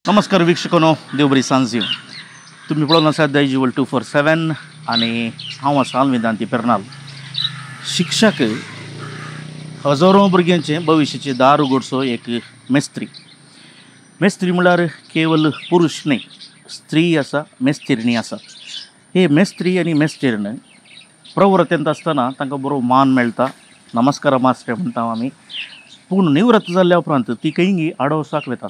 नमस्कार वीक्षकांनो, देव बरी सांज दिवं. तुम्ही पळोवन आसात दैजिवल 247 आनी हांव आसा आल्विदांती पेर्नाल. शिक्षक हजारो भुरग्यांचें भविश्याचें दार उगडचो एक मेस्त्री. मेस्त्री म्हळ्यार केवल पुरुश न्ही, स्त्री आसा, मेस्तिरणी आसा. हे मेस्त्री आनी मेस्तिरण प्रवर्तंत आसतना तांकां बरो मान मेळटा. नमस्कार मास्टर म्हणटा आमी. पूण निवृत्त जाल्ल्या उपरांत ती कैंगी आडोवसाक वेतात.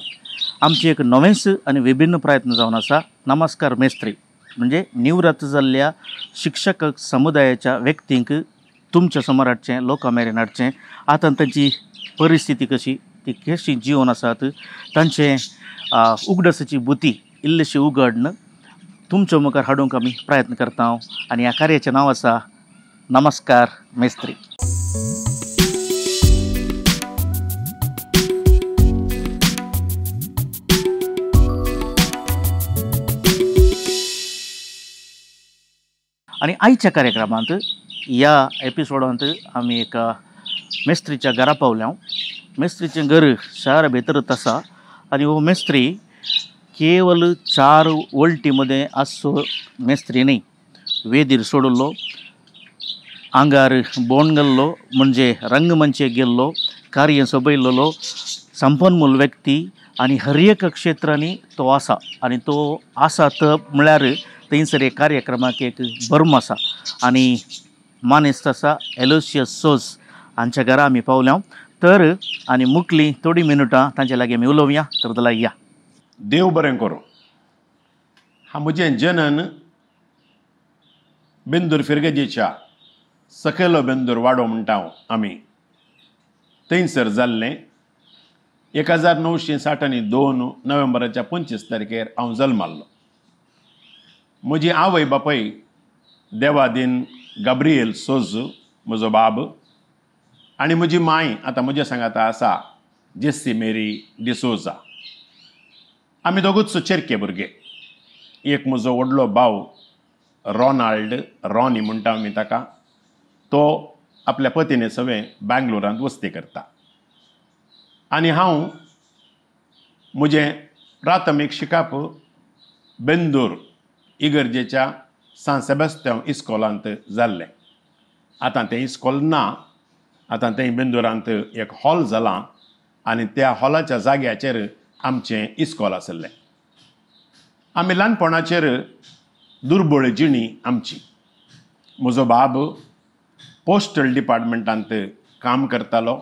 आमचे एक नवेंच आनी विभिन्न प्रयत्न जावन आसा. नमस्कार मेस्त्री म्हणजे निवृत्त जाल्ल्या शिक्षक समुदायाच्या व्यक्तींक तुमच्या समोर हाडचें, लोकां मेरेन हाडचें. आतां तांची परिस्थिती कशी, ती कशी जिवन आसात, तांचे उगडासाची बुती इल्लीशी उगडन तुमच्या मुखार हाडूंक आमी प्रयत्न करता. आनी ह्या कार्याचें नांव आसा नमस्कार मेस्त्री. आणि आयच्या कार्यक्रमांत ह्या एपिसोडांत आमी एका मेस्त्रीच्या घरा पावल्या. मेस्त्रीचें घर शारा भितरच आसा आनी हो मेस्त्री केवल 4 वल्टी मध्ये आसचो मेस्त्री न्ही. वेदीर सोडलो, आंगार बोंड घाल्लो म्हणजे रंगमंचेक गेल्लो, कार्य सोबयल्लो संपन्मूल व्यक्ती आनी हर एक क्षेत्रांनी तो आसा. आनी तो आसा तप म्हळ्यार थंयसर एक कार्यक्रमाक एक बर्म आसा आनी मानेस्त आसा एलोशियस सोज हांच्या घरा आमी पावल्या. तर आनी मुखली थोडी मिनटां तांचे लागीं आमी उलोवया. तर जाल्यार या. देव बरें करूं. हा म्हजें जनन बेंदूर फिरगेजेच्या सकयलो बेंदूर वाडो म्हणटा आमी थंयसर जाल्लें. 1962 नोव्हेंबराच्या 25 तारखेर हांव जल्माल्लो. म्हजी आवय बापाय देवादीन गाब्रिएल सोज म्हजो बाब आनी म्हजी माय आतां म्हज्या सांगाता आसा जेस्सी मेरी डिसोजा. आमी दोगूच चेरके भुरगे. एक म्हजो व्हडलो भाव रॉनाल्ड, रॉनी म्हणटा आमी ताका, तो आपल्या पतीने सवें बँगलोरांत वस्ती करता. आनी हांव म्हजें प्राथमीक शिकाप बेंदूर इगर्जेच्या सान सेबेस्तियांव इस्कॉलांत जाल्लें. आतां तें इस्कॉल ना, आतां तें बेंदुरांत एक हॉल जालां आनी त्या हॉलाच्या जाग्याचेर आमचें इस्कॉल आसलें. आमी ल्हानपणाचेर दुर्बळ जिणी आमची. म्हजो बाब पोस्टल डिपार्टमेंटांत काम करतालो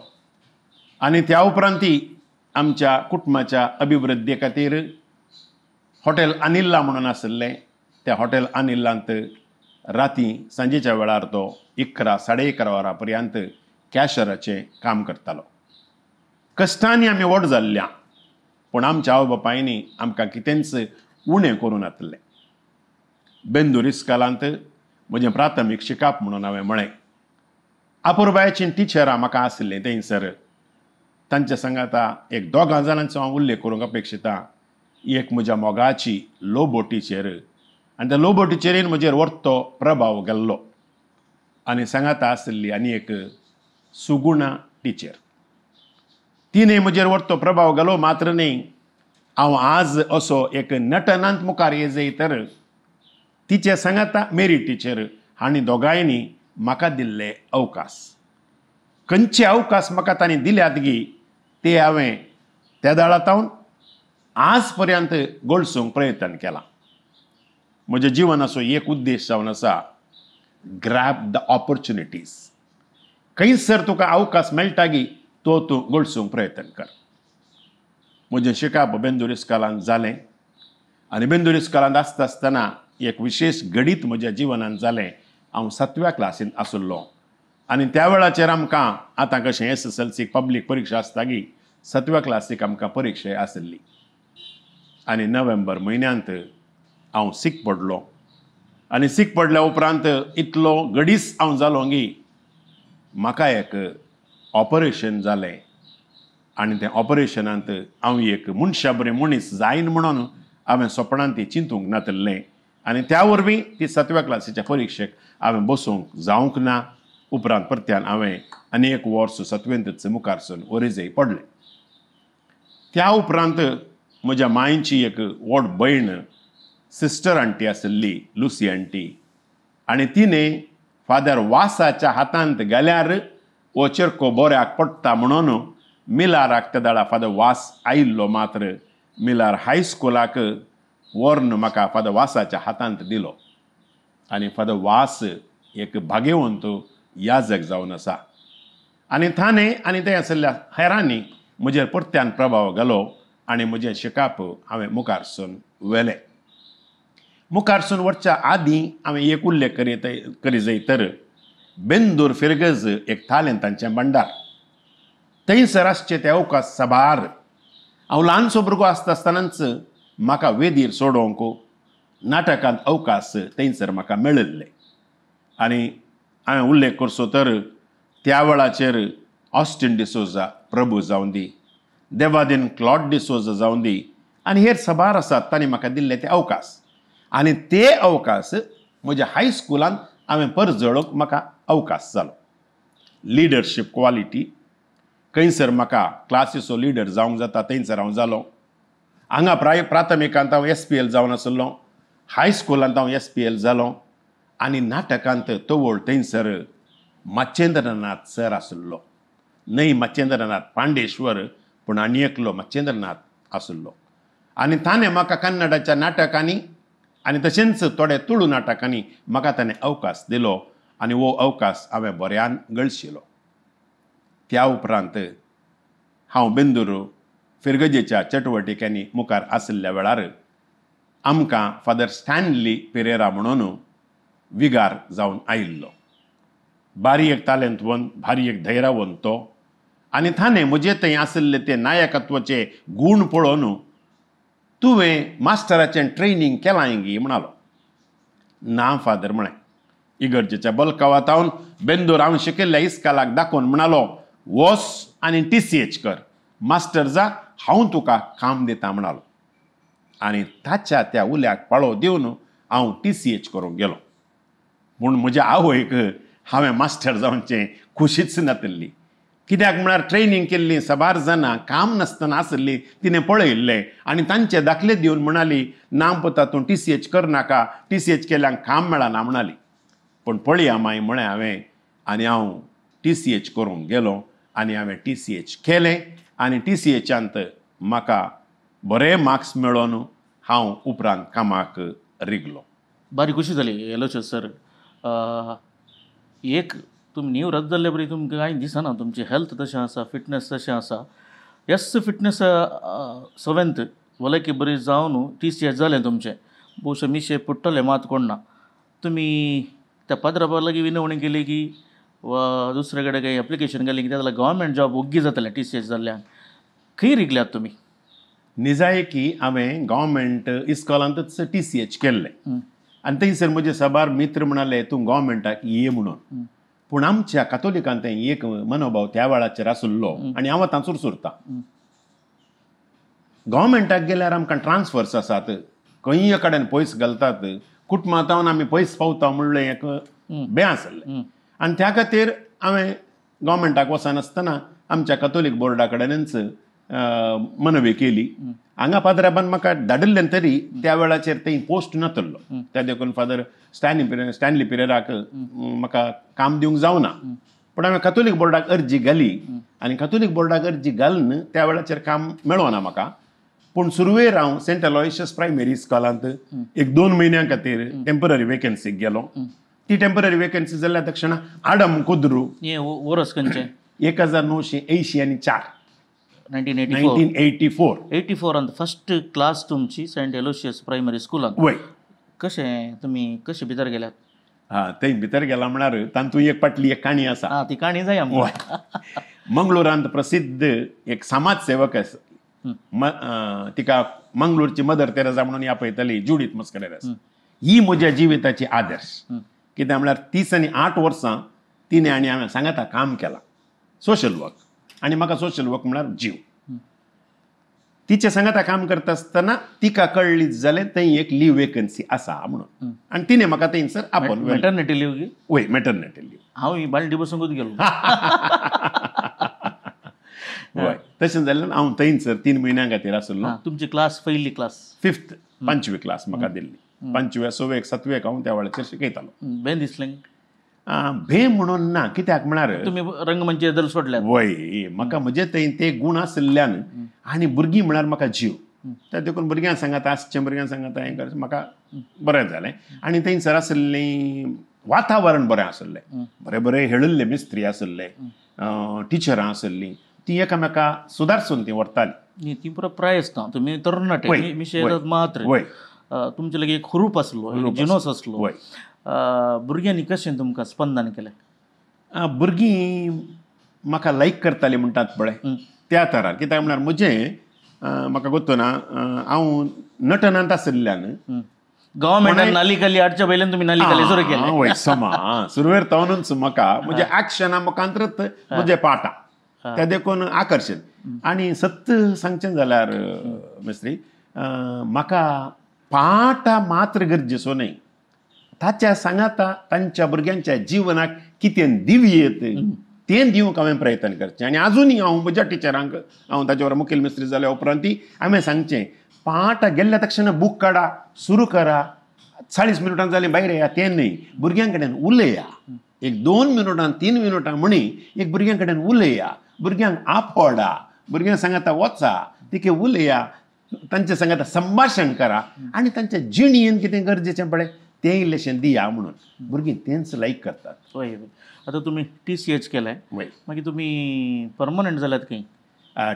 आनी त्या उपरांती आमच्या कुटुंबाच्या अभिवृद्धी खातीर हॉटेल अनिल्ला म्हणून आसलें, त्या हॉटेल अनिल्लांत राती सांजेच्या वेळार तो 11, 11:30 वरां पर्यंत कॅशराचें काम करतालो. कश्टांनी आमी व्हड जाल्ल्या, पूण आमच्या आवय बापायनी आमकां कितेंच उणें करूं नासलें. बेंदूर इस्कॉलांत म्हजें प्राथमीक शिकाप म्हणून हांवें म्हळें. अपुरबायचीं टिचरां म्हाका आसलीं थंयसर. तांच्या सांगाता एक 2 जाणांचो हांव उल्लेख करूंक अपेक्षिता. एक म्हज्या मोगाची लोबो टिचर आनी त्या लोबो टिचरीन म्हजेर व्हडतो प्रभाव गेल्लो. आनी सांगाता आसली आनी एक सुगुणा टिचर. तिणें म्हजेर व्हडतो प्रभाव गेलो. मात्र न्ही, हांव आज असो एक नटनांत मुखार येजय तर तिचे सांगाता मेरी टिचर हांणी दोगांयनी म्हाका दिल्ले अवकाश. खंयचे अवकाश म्हाका तांणी दिल्यात गी ते हांवें त्या दाळातावन आज पर्यंत गोळसूंक प्रयत्न केला. म्हज्या जिवनाचो एक उद्देश जावन आसा, ग्रॅब द ऑपॉर्च्युनिटीज. खंयसर तुका अवकाश मेळटा गी तो तूं गोळसूंक प्रयत्न कर. म्हजें शिकाप बेंदूर इस्कॉलांत जालें आनी बेंदूर इस्कॉलांत आसता आसतना एक विशेश घडीत म्हज्या जिवनांत जालें. हांव 7व्या क्लासींत आसुल्लो आनी त्या वेळाचेर आमकां आतां कशें SSLC पब्लीक परिक्षा आसता गी, 7व्या क्लासीक आमकां परिक्षा आसली. आनी नोव्हेंबर म्हयन्यांत हांव सीक पडलो आनी सीक पडल्या उपरांत इतलो घडीस हांव जालो गी, म्हाका एक ऑपरेशन जालें आनी त्या ऑपरेशनांत हांव एक मनशा बरें मनीस जायन म्हणून हांवें सपनांत ती चिंतूंक नासलें आनी त्या वरवीं ती 7व्या क्लासीच्या परिक्षेक हांवें बसूंक जावंक ना. उपरांत परत्यान हांवें आनी एक वर्स 7वेंतच मुखारसून ओरिजय पडलें. त्या उपरांत म्हज्या मांयची एक व्हड भयण सिस्टर आंटी आशिल्ली, लुसी आंटी, आनी तिणें फादर वासाच्या हातांत गेल्यार हो चिरको बऱ्याक पडटा म्हणून मिलाराक त्या दाडा फादर वास आयिल्लो. मात्र मिलार हायस्कुलाक व्हरून म्हाका फादर वासाच्या हातांत दिलो. आनी फादर वास एक भाग्यवंत याजक जावन आसा. आनी ताणें आनी थंय आशिल्ल्या हेरांनी म्हजेर परत्यान प्रभाव घालो आनी म्हजें शिकाप हांवें मुखारसून व्हेलें. मुखारसून वचच्या आदीं हांवें एक उल्लेख करी जाय तर बेंदूर फिरगज एक तालेंतांचें भंडार. थंयसर आसचे ते अवकाश सभार हांव ल्हानसो भुरगो आसतानाच म्हाका वेदीर सोडोवंक नाटकांत अवकाश थंयसर म्हाका मेळिल्ले. आनी हांवें उल्लेख करचो तर त्या वेळाचेर ऑस्टिन डिसोजा प्रभू जावं दी, देवादीन क्लॉड डिसोजा जावं दी, आनी हेर सभार आसात तांणी म्हाका दिल्ले ते अवकाश. आनी ते अवकाश म्हज्या हायस्कुलान हांवें परजळोवंक म्हाका अवकाश जालो. लिडरशीप क्वॉलिटी खंयसर म्हाका क्लासीचो लिडर जावंक जाता थंयसर हांव जालो. हांगा प्राथमिकांत हांव SPL जावन आशिल्लो, हायस्कुलांत हांव SPL जालो. आनी नाटकांत तवळ थंयसर मच्छेंद्रनाथ सर आशिल्लो. न्हय मच्छेंद्रनाथ पांडेश्वर, पूण आनी एकलो मच्छेंद्रनाथ आशिल्लो. आनी ताणें म्हाका कन्नडाच्या नाटकांनी आनी तशेंच थोड्या तुळू नाटकांनी म्हाका ताणें अवकाश दिलो. आनी हो अवकाश हांवें बऱ्यान गळशिलो. त्या उपरांत हांव बेंदूर फिरगजेच्या चटवटिकांनी मुखार आशिल्ल्या वेळार आमकां फादर स्टॅनली पेरेरा म्हणून विगार जावन आयिल्लो. बारी एक तालेंतवंत, भारी एक धैर्यवंत तो. आनी ताणें म्हजे थंय आशिल्ले ते नायकत्वाचे गूण पळोवन तुवें मास्टराचें ट्रेनिंग केलां गी म्हणालो. ना फादर म्हळें. इगर्जेच्या बल्कावातावन बेंदूर हांव शिकिल्ल्या इस्कालाक दाखोवन म्हणालो, वच आनी TCH कर, मास्टर जा, हांव तुका काम दिता म्हणालो. आनी ताच्या त्या उल्याक पाळो दिवन हांव TCH करूंक गेलो. पूण म्हज्या आवयक हांवें मास्टर जावचें खुशीच नातिल्ली. कित्याक म्हळ्यार ट्रेनिंग केल्लीं सबार जाणां काम नासतना आशिल्लीं तिणें पळयल्लें आनी तांचे दाखले दिवन म्हणाली, ना पुता तूं TCH करनाका, TCH केल्यांक काम मेळना म्हणाली. पूण पळया माय म्हळें हांवें आनी हांव TCH करूंक गेलो आनी हांवें TCH केलें. आनी TCHांत म्हाका बरे मार्क्स मेळोन हांव उपरांत कामाक रिगलो. बारी खुशी जाली एलोशियस सर. एक तुमी नीव रद्द जाल्ले बरी तुमकां कांय दिसना, तुमची हेल्थ तशें आसा, फिटनेस तशें आसा. फिटनेस 7th भलायकी बरी जावन TCH जालें तुमचें. भोवशे मिशे पडटले मात कोण ना. तुमी त्या पाद्राबा लागीं विनवणी केली की वा दुसरे कडेन काही एप्लिकेशन केलें की त्या गव्हर्मेंट जॉब ओग्गी जातलें TCH जाल्ल्यान? खंय रिगल्यात तुमी? निजायकी हांवें गव्हर्मेंट इस्कॉलांतच TCH केल्लें. आनी थंयसर म्हजे सबार मित्र म्हणाले तूं गव्हर्मेंटाक ये म्हणून. पूण आमच्या कातोलिकांत एक मनोभाव त्या वेळाचेर आशिल्लो आनी हांव आतां सुरसुरता. गव्हर्मेंटाक गेल्यार आमकां ट्रान्सफर्स आसात, खंय कडेन पयस घालतात, कुटुंबांतावन आमी पयस पावता म्हणलें एक बें आसलें. आनी त्या खातीर हांवें गव्हर्मेंटाक वचनासतना आमच्या कातोलीक बोर्डा कडेनच मनवी केली. हांगा पाद्राबान म्हाका धाडिल्लें तरी त्या वेळाचेर थंय पोस्ट नातलो. त्या देखून फादर स्टॅनली पेरेराक म्हाका काम दिवंक जावना. पूण हांवें कातोलीक बोर्डाक अर्जी घाली आनी कातोलीक बोर्डाक अर्जी घालन त्या वेळाचेर काम मेळोना म्हाका. पूण सुरवेर हांव सेंट अलोयशियस प्रायमरी इस्कॉलांत एक 2 म्हयन्यां खातीर टेम्पररी वेकन्सीक गेलो. ती टेम्पररी वेकन्सी जाल्ल्या तक्षणा आडम कुद्रू वर्स खंयचें? 1984 1984 84 फर्स्ट क्लास तुमची सेंट एलोशियस प्रायमरी स्कुलांत. वय. कशें तुमी कशें भितर गेल्यात? थंय भितर गेला म्हळ्यार तातूंत एक फाटली एक काणी आसा. ती काणी जाय आमकां. मंगळुरांत प्रसिद्ध एक समाज सेवक आसा, तिका मंगळूरची मदर तेरेसा म्हणून ह्या पळयताली, जुडीथ मस्करेरास. ही म्हज्या जिविताची आदर्श. कित्याक म्हळ्यार 30 आनी 8 वर्सां तिणें आनी हांवें सांगाता काम केलां, सोशल वर्क. आनी म्हाका सोशल वर्क म्हळ्यार जीव. तिच्या सांगाता काम करता असताना तिका कळली जाले थंय एक लीव वेकन्सी आसा म्हणून आणि तिने म्हाका थंयसर आपण मॅटर्निटी लिव्ह घे वय मॅटर्निटी लीव हांव ही बालटी बसूंकूच गेलो वय तशें जाल्यार हांव थंयसर 3 म्हयन्यां खातीर आसलो तुमची क्लास पयली क्लास 5th 5वी क्लास म्हाका दिल्ली 5व्या 6वेक 7वेक हांव त्या वेळाचेर शिकयतालो बेन दिसलें भे म्हणून ना कित्याक म्हळ्यार तुम्ही रंगमंच दल सोडल्यात वय म्हाका म्हजे थंय ते गूण आशिल्ल्यान आनी भुरगीं म्हळ्यार म्हाका जीव त्या देखून भुरग्यांक सांगात आसचें भुरग्यांक सांगात हें कर म्हाका बरें जालें आनी थंयसर आसलें वातावरण बरें आसलें बरें बरें हेळिल्ले मिस्त्री आसले टिचरां आसलीं ती एकामेका सुदारसून ती व्हरताली ती पुरो प्रायस ना तुम्ही तरणाटे मिशेल मात्र तुमचे लगे एक हुरूप आसलो जिनोस आसलो भुरग्यांनी कशें तुमकां स्पंदन केलें भुरगीं म्हाका लायक करतालीं म्हणटात पळय त्या तरार कित्याक म्हळ्यार म्हजें म्हाका गोत्तो ना हांव नटनांत आशिल्ल्यान गव्हर्मेंटान नाली काली हाडच्या पयल्यान तुमी नाली काली सुरू केले वय समा सुरवेर तावनूच म्हाका म्हणजे एक्शना मुखांतरच म्हजे पाटा त्या देखून आकर्षण आनी सत्य सांगचें जाल्यार मिस्त्री म्हाका पाटा मात्र गरजेचो न्हय ताच्या सांगाता तांच्या भुरग्यांच्या जिवनाक कितें दिव्येत तें दिवंक हांवें प्रयत्न करचें आनी आजुनूय हांव म्हज्या टिचरांक हांव ताचे बरोबर मुखेल मिस्त्री जाल्या उपरांत हांवें सांगचें पाट गेल्ल्या तक्षण बूक काडा सुरू करा 40 मिनटां जालीं भायर येया तें न्हय भुरग्यां कडेन उलया एक 2 मिनटां 3 मिनटां म्हणी एक भुरग्यां कडेन उलया भुरग्यांक आपडा भुरग्यांक सांगाता वचा तिके उलया तांचे सांगाता संभाशण करा आनी तांच्या जिणयेन कितें गरजेचें पळय तें इल्लेशें दिया म्हणून भुरगीं तेंच लायक करतात वय आतां तुमी TCH केलें मागीर तुमी परमनंट जाल्यात खंय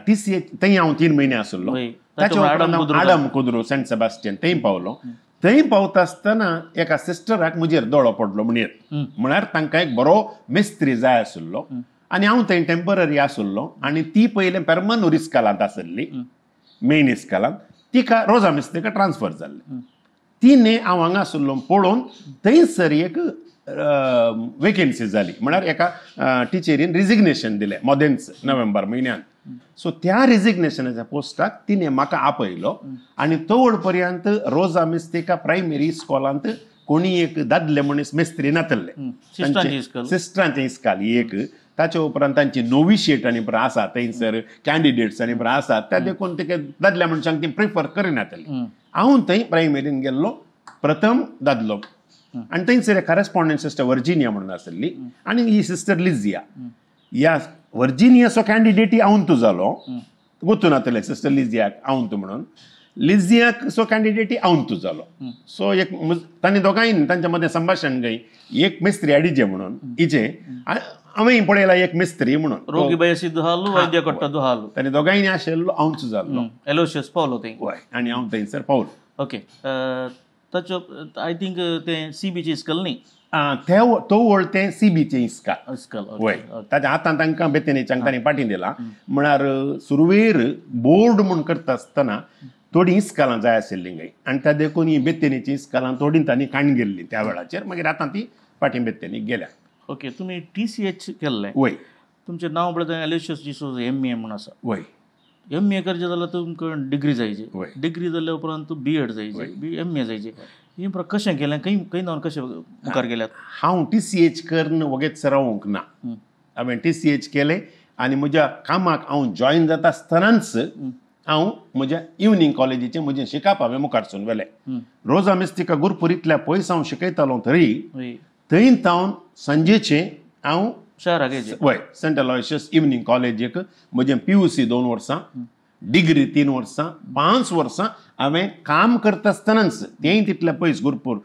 TCH थंय हांव 3 म्हयने आसलो आडम कुद्रू सेंट सेबास्टियन थंय पावलो थंय पावता आसतना एका सिस्टराक म्हजेर दोळो पडलो म्हळ्यार तांकां एक बरो मेस्त्री जाय आशिल्लो आनी हांव थंय टेम्पररी आशिल्लो आनी ती पयलें पेर्मनंट इस्कालांत आशिल्ली मेन इस्कालांत तिका रोजा मिस्त्रीका ट्रान्सफर जाल्लें तिने हांव हांगा आशिल्लो पळोवन थंयसर एक वेकेन्सी जाली म्हळ्यार एका टिचरीन रिजिग्नेशन दिलें मोदेंच नोव्हेंबर म्हयन्यान सो त्या रिजिग्नेशनाच्या पोस्टाक तिने म्हाका आपयलो आनी तवड पर्यंत रोजा मिस्तेका प्रायमरी इस्कॉलांत कोणी एक दादले मनीस मेस्त्री नातल्ले सिस्टरांचे इस्काल एक ताच्या उपरांत तांची नोविशिएट आनी पळय आसात थंयसर कॅन्डिडेट्स आनी पळय आसात त्या देखून ते दादल्या मनशांक ती प्रिफर करिनातली हांव थंय प्रायमरीन गेल्लो प्रथम दादलो आनी थंयसर एक करस्पॉन्डंट सिस्टर वर्जिनिया म्हणून आसली आनी ही सिस्टर लिजिया ह्या वर्जिनियाचो कॅन्डिडेटी हांव तूं जालो गोतून नातले सिस्टर लिजियाक हांव तूं म्हणून लिजियाक सो कॅन्डिडेटी हांव तूं जालो सो एक तांणी दोगांयनी तांच्या मदें संभाशण गई एक मेस्त्री हाडिजे म्हणून इजे हांवें पळयला एक मेस्त्री म्हणून रोगीबाई सिद्ध हालो वैद्य कट्टा दो हालो तांणी दोगांयनी आशिल्लो हांवच जाल्लो एलोशियस पावलो थंय हय आनी हांव थंयसर पावलो ओके ताचो आय थिंक तें CBचे इस्कल न्ही तो वळतें CBचें इस्काल इस्कल वय ताच्या हातान तांकां बेतेनेच्यांक तांणी पाटी दिला म्हळ्यार सुरवेर बोर्ड म्हूण करता आसतना थोडीं इस्कालां जाय आशिल्लीं गय आनी त्या देखून ही बेतेनेची इस्कालां थोडीं तांणी काण गेल्लीं त्या वेळाचेर मागीर आतां ती पाटी बेतेनीक गेल्या ओके तुमी TCH केल्लें वय तुमचें नांव पळय एलोशियस डिसोजा MA म्हूण आसा वय MA करचें जाल्यार तुमकां डिग्री जायची वय डिग्री जाल्या उपरांत B.Ed जायची MA जायची ही कशें केलें खंय जावन कशें मुखार गेल्यात हांव TCH करन वगेच रावूंक ना हांवें TCH केलें आनी म्हज्या कामाक हांव जॉयन जाता आसतनाच हांव म्हज्या इवनिंग कॉलेजीचें म्हजें शिकप हांवें मुखारसून व्हेलें रोजा मिस्तिका गुरपुरींतल्या पयस हांव शिकयतालो तरी थंय तावन संजेचें हांव शाराक येचें वय सेंट अलोयशियस इवनिंग कॉलेजीक म्हजें PUC 2 वर्सां डिग्री 3 वर्सां 5 वर्सां हांवें काम करता आसतनाच तेंय तितलें पयस गुरपूर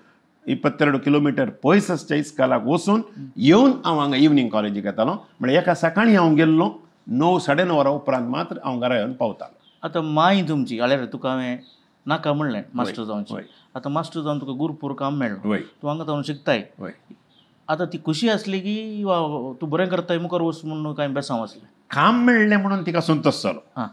22 किलोमिटर पयस आसच्या इस्कालाक वचून येवन हांव हांगा इवनिंग कॉलेजीक येतालो म्हळ्यार एका सकाळीं हांव गेल्लो 9-9:30 वरां उपरांत मात्र हांव घरा येवन पावतालो आतां माय तुमची हाल्यार तुका हांवें नाका म्हणलें मास्टर जावचें आतां मास्टर जावन तुका गुरपूर काम मेळ्ळो तूं हांगा जावन शिकताय आतां ती खुशी आसली की तूं बरें करताय मुखार वच म्हणून कांय बेसांव आसलें काम मेळ्ळें म्हणून तिका संतोश जालो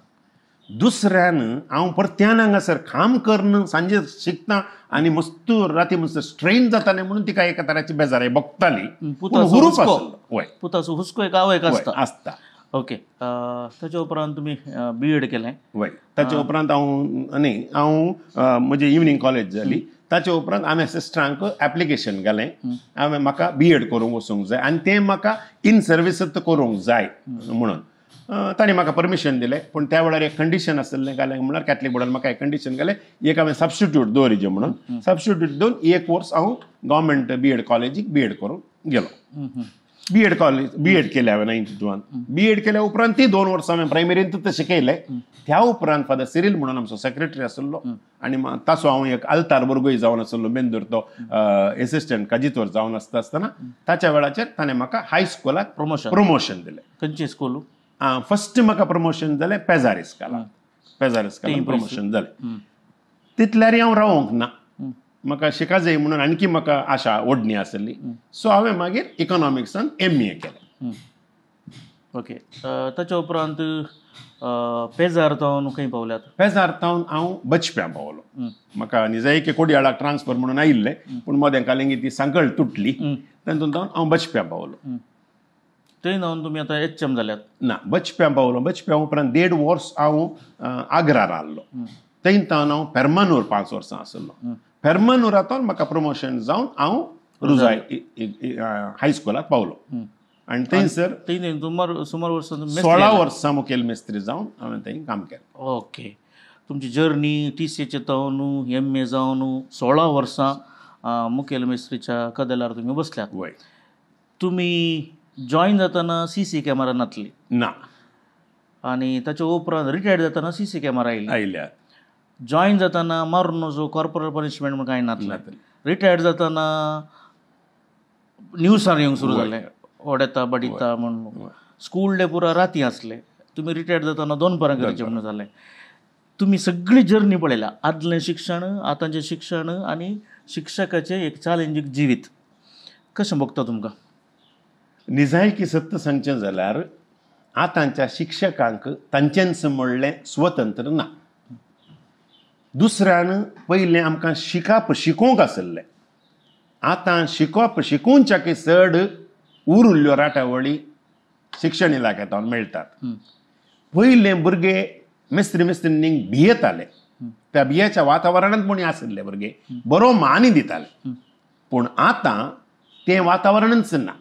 दुसऱ्यान हांव परत्यान हांगासर काम करन सांजे शिकता आनी मस्त राती मस्त स्ट्रेन जातालें म्हणून तिका एका तराची बेजाराय भोगताली पुताचो हुस्को एक आवयक आसता ओके ताच्या उपरांत तुमी B.Ed केलें. वय ताचे उपरांत हांव म्हजी इवनिंग कॉलेज जाली. ताचे उपरांत हांवें सिस्टरांक एप्लिकेशन घालें. हांवें म्हाका B.Ed करूंक वचूंक जाय आनी तें म्हाका इन सर्विसच करूंक जाय म्हणून ताणें म्हाका परमिशन दिलें. पूण त्या वेळार एक कंडिशन आसलें घालें म्हणल्यार कॅथलीक बोर्डान म्हाका एक कंडिशन घालें, एक हांवें सबस्टिट्यूट दवरिचें म्हणून. सबस्टिट्यूट दवरून एक वर्स हांव गव्हर्मेंट B.Ed कॉलेजीक B.Ed करूंक गेलो. B.Ed केलें हांवें 92. B.Ed केल्या उपरांत ती 2 वर्सां हांवें प्रायमरींतूच शिकयलें. त्या उपरांत फादर सिरील म्हणून आमचो सेक्रेटरी आसलो आनी ताचो हांव एक आल्तार वर्गूय जावन आसलो बेंदूर, तो एसिस्टंट काजीतवर जावन आसतना ताच्या वेळाचेर ताणें म्हाका हायस्कुलाक प्रमोशन दिलें. खंयची स्कूल? फस्ट म्हाका प्रमोशन जालें पेजार इस्कालाक. प्रमोशन जालें. तितल्यार हांव रावोंक ना, म्हाका शिका जाय म्हणून आणखी म्हाका आशा ओडणी आसली. सो हांवें मागीर इकॉनॉमिक्सान MA केलें. ओके ताच्या उपरांत पेजार तावन खंय पावल्यात? पेजार तावन हांव बचप्यां पावलो. म्हाका निजायकी कोडयाळाक ट्रान्सफर म्हणून आयिल्लें, पूण मोदें कालिंगी ती सांकळ तुटली. तातूंत हांव बचप्यां पावलो. थंय जावन तुमी आतां HM जाल्यात? ना, बचप्यां पावलो. बचप्यां उपरांत 1.5 वर्स हांव आग्रा रावलो. थंय तावन हांव पेरमानूर 5 वर्सां आसलो. पेरमानुरांतून म्हाका प्रमोशन जावन हांव रुजाय हायस्कुलाक पावलो आनी थंयसर सुमार वर्सां 16 वर्सां मुखेल मेस्त्री जावन हांवें थंय काम केलें. ओके. तुमची जर्नी TCAचे जावन MA जावन 16 वर्सां मुखेल मेस्त्रीच्या कदेलार तुमी बसल्यात. वय. तुमी जॉयन जातना CC कॅमेरा नासली? ना. आनी ताच्या उपरांत रिटायर्ड जातना CC कॅमेरा आयल्या. जॉईन जातना मारून जो कॉर्पोरल पनिशमेंट म्हणून कांय नासलें. रिटायर्ड जातना न्यूसार येवंक सुरू जालें, ओडेता बडिता म्हणून. स्कूल डे पुरा राती आसले. तुमी रिटायर्ड जातना 2 परां करचें म्हणून जालें. तुमी सगळी जर्नी पळयल्या, आदलें शिक्षण, आतांचें शिक्षण आनी शिक्षकाचें एक चॅलेंजींग जिवीत. कशें भोगता तुमकां? निजायकी सत्य सांगचें जाल्यार आतांच्या शिक्षकांक तांचेंच म्हणलें स्वतंत्र ना. दुसऱ्यान पयलें आमकां शिकोवंक आसलें. आतां शिकोवच्याकी चड उरिल्ल्यो राटावळी शिक्षण इलाक्यांत मेळटात. पयलें भुरगे मेस्त्रींनींक भियेताले. त्या भियेच्या वातावरणांत कोणी आसले भुरगे बरो मानी दिताले. पूण आतां तें वातावरणच ना.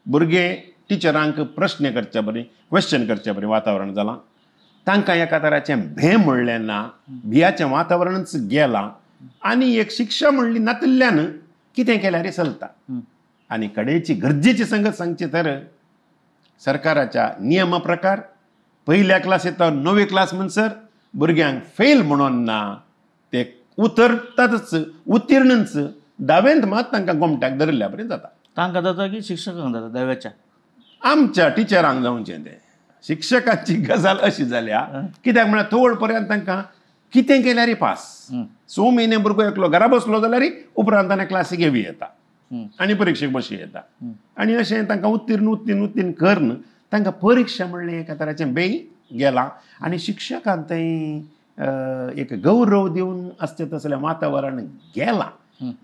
भुरगे टिचरांक प्रश्न करचे बरें, क्वेश्चन करचे बरें वातावरण जालां. तांकां एका तराचें भें म्हणलें ना, भियाचें वातावरणच गेलां. आनी एक शिक्षा म्हणली नातिल्ल्यान कितें केल्यार चलता. आनी कडेची गरजेची संगत सांगची तर सरकाराच्या नियमा प्रकार पयल्या क्लासींत 9वी क्लास म्हणसर भुरग्यांक फेल म्हणून ना, ते उतरतातच, उत्तीर्णच. 10वेंत मात तांकां गोमट्याक धरिल्ल्या बरें जाता. तांकां जाता की शिक्षकांक जाता? 10वेच्या आमच्या टिचरांक जावचें तें. शिक्षकाची गजाल अशी जाल्या कित्याक म्हळ्यार थोड पर्यंत तांकां कितें केल्यार पास. 6 म्हयने भुरगो एकलो घरा बसलो जाल्यार उपरांत ताणें क्लासीक येवी येता आनी परीक्षेक बशी येता. आनी अशें तांकां उत्तीर्ण करन तांकां परीक्षा म्हणलें एका तराचें बेई गेलां. आनी शिक्षकांक थंय एक गौरव दिवन आसचें तसलें वातावरण गेलां.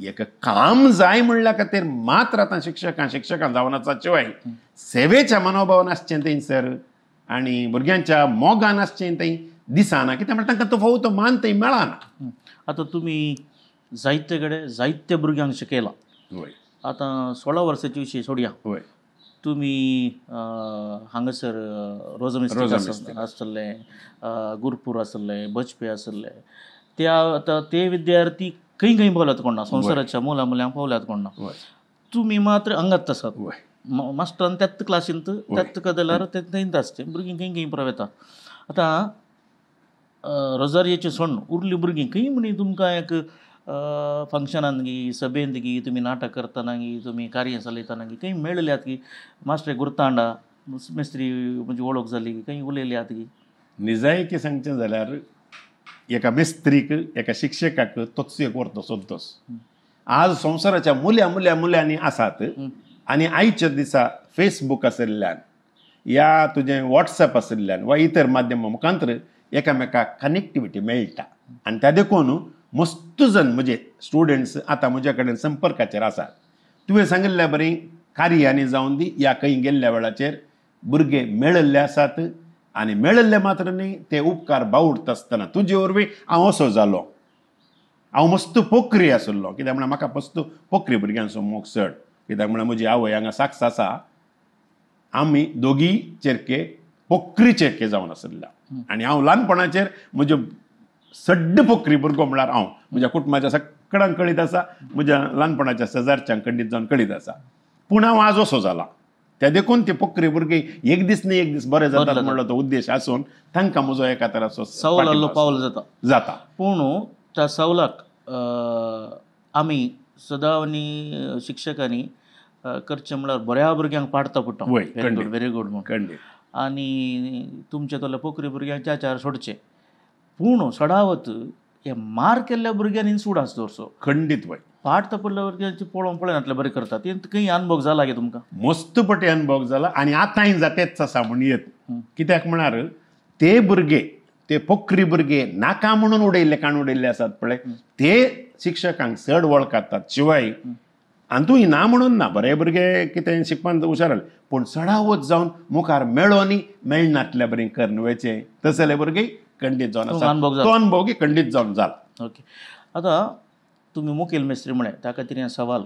एक काम जाय म्हणल्या खातीर मात्र आतां शिक्षकां जावन आसात शिवाय सेवेच्या मनोभावान आसचें थंयसर आनी भुरग्यांच्या मोगान आसचें थंय दिसना. कित्याक म्हळ्यार तांकां तो फावो तो मान थंय मेळना. आतां तुमी जायते कडेन जायत्या भुरग्यांक शिकयला. आतां 16 वर्सांचे विशीं सोडया. तुमी हांगासर रोजमिस्त्रीक आसतले, गुरपूर आसले, बचपे आसले. आतां ते विद्यार्थी खंय पावल्यात कोण ना, संवसाराच्या मुलांक पावल्यात कोण ना. तुमी मात्र अंगात आसात. मास्टरान त्याच क्लासींत त्याच कदेलार थंयच आसचें. भुरगीं खंय प्रवेता. आतां रोजारियाचें सण उरलीं भुरगीं खंय म्हणी तुमकां एक फंक्शनान गी, सभेंत गी, तुमी नाटक करतना गी, तुमी कार्य चलयतना गी खंय मेळल्यात की मास्टर गुरतांडा मेस्त्री म्हणजे वळख जाली की खंय उलयल्यात की? निजायकी सांगचें जाल्यार एका मेस्त्रीक, एका शिक्षकाक तोच एक व्हरतो सोदतोस. आज संवसाराच्या मुल्यांनी आसात. आनी आयच्या दिसा फेसबूक आशिल्ल्यान या तुजें वॉट्सॅप आशिल्ल्यान वा इतर माध्यमां मुखांतर एकामेकाक कनेक्टिविटी मेळटा. आनी त्या देखून मस्त जण म्हणजे स्टुडंट्स आतां म्हज्या कडेन संपर्काचेर आसात. तुवें सांगिल्ल्या बरें कार्यांनी जावन दी या खंय गेल्ल्या वेळाचेर भुरगे मेळिल्ले आसात आनी मेळिल्ले मात्र न्ही ते उपकार बावडता आसतना तुजे वरवीं हांव असो जालो. हांव मस्त पोखरी आशिल्लो कित्याक म्हळ्यार म्हाका मस्त पोखरी भुरग्यांचो मोग चड. कित्याक म्हळ्यार म्हजी आवय हांगा साक्स आसा. आमी दोगी चेरके पोखरी चेरके जावन आशिल्ल्या आनी हांव ल्हानपणाचेर म्हज्यो सड्ड पोखरी भुरगो म्हळ्यार हांव म्हज्या कुटुंबाच्या सगळ्यांक कळीत आसा, म्हज्या ल्हानपणाच्या शेजारच्यांक खंडीत जावन कळीत आसा. पूण हांव आज असो जाला त्या देखून ती पोखरी भुरगीं एक दीस न्ही एक दीस बरें जातात म्हणलो तो उद्देश आसून तांकां म्हजो एका तराचो सौल आल्लो पावल जाता. पूण त्या सौलाक आमी सदां शिक्षकांनी करचें म्हळ्यार बऱ्या भुरग्यांक पाडता पडटा. व्हेरी गूड म्हणून. आनी तुमचे तोल्या पोखरी भुरग्यांक चार सोडचे. पूण सडावत हे मार केल्ल्या भुरग्यांनी सुडास दवरचो. खंडीत वय पाडता पडल्या भुरग्यांचे पळोवनातले बरें करतात. खंय अनुभव जाला गे तुमकां? मस्त पटी अनुभव जाला आनी आतांय जातेच आसा म्हण येत. कित्याक म्हळ्यार ते भुरगे ते पोखरी भुरगे नाका म्हणून उडयल्ले काण उडयल्ले आसात पळय ते शिक्षकांक चड वळखातात. शिवाय आनी तूं ना म्हणून ना बरे भुरगे कितें शिकपाक हुशार जाले पूण चडावत जावन मुखार मेळो न्ही मेळनातल्या बरें करनवेचे तसले भुरगे खंडीत जावन आसा. तो अनुभव खंडीत जावन जाला. ओके. आतां तुमी मुखेल मेस्त्री म्हळें त्या खातीर हें सवाल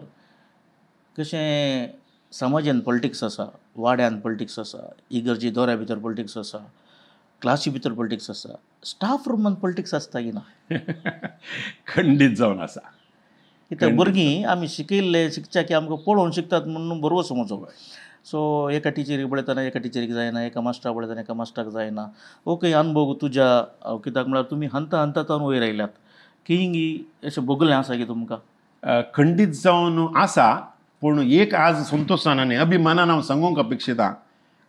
कशें समाजान पॉलिटिक्स आसा, वाड्यान पॉलिटिक्स आसा, इगर्जी दोऱ्या भितर पॉलिटिक्स आसा, क्लासी भितर पॉलिटिक्स आसा, स्टाफ रुमान पॉलिटिक्स आसता की ना? खंडीत जावन आसा. कित्याक भुरगीं आमी शिकयल्ले शिकच्या की आमकां पळोवन शिकतात म्हणून बरोबर समजो. सो एका टिचरीक बळयतना एका टिचरीक जायना, एका मास्टराक बळयतना एका मास्टराक जायना. ओके अनुभव तुज्या कित्याक म्हळ्यार तुमी हंता हंतान वयर आयल्यात. खंयी अशें भोगलें आसा की तुमकां? खंडीत जावन आसा पूण एक आज संतोशान आनी अभिमानान हांव सांगूंक अपेक्षिता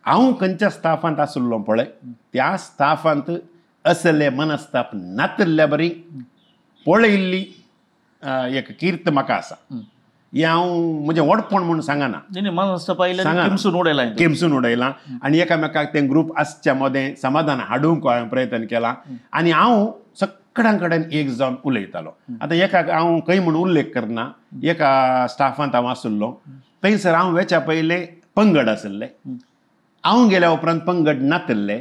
हांव खंयच्या स्टाफांत आशिल्लो पळय त्या स्टाफांत असले मनस्ताप नातिल्ल्या बरी पळयल्ली एक कीर्त म्हाका आसा. हे हांव म्हजें वडपण म्हणून सांगना. केमसून उडयलां आनी एकामेकाक तें ग्रूप आसच्या मदें समाधान हाडूंक हांवें प्रयत्न केला आनी हांव सगळ्यां कडेन एक जावन उलयतालो. आतां एकाक हांव खंय म्हूण उल्लेख करना. एका स्टाफांत हांव आशिल्लो थंयसर हांव वेच्या पयलें पंगड आशिल्ले. हांव गेल्या उपरांत पंगड नातिल्ले.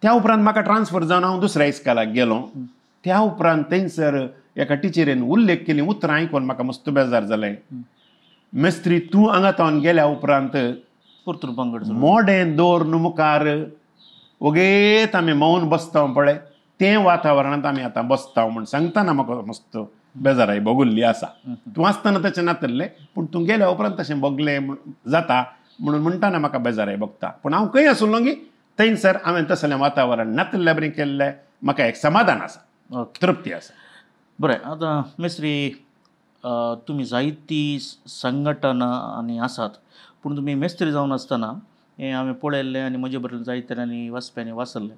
त्या उपरांत म्हाका ट्रान्सफर जावन हांव दुसऱ्या इस्कालाक गेलो. त्या उपरांत थंयसर एका टिचरीन उल्लेख केली उतरां आयकून म्हाका मस्त बेजार जालें. मेस्त्री तूं हांगातावन गेल्या उपरांत परतून पंगड मोडें दवरून मुखार ओगेत आमी मौन बसता पळय तें वातावरणांत आमी आतां बसता म्हूण सांगतना म्हाका मस्त बेजाराय भोगुल्ली आसा. तूं आसतना तशें नातिल्लें पूण तूं गेल्या उपरांत तशें भोगलें जाता म्हणून म्हणटाना म्हाका बेजाराय भोगता. पूण हांव खंय आशिल्लो की थंयसर हांवें तसलें वातावरण नातिल्लें बरें केल्लें म्हाका एक समाधान आसा, तृप्ती आसा. बरें. आतां मेस्त्री तुमी जायतीं संघटना आनी आसात पूण तुमी मेस्त्री जावन आसतना हें हांवें पळयल्लें आनी म्हजे बरें जायत्यांनी वाचप्यांनी वाचल्लें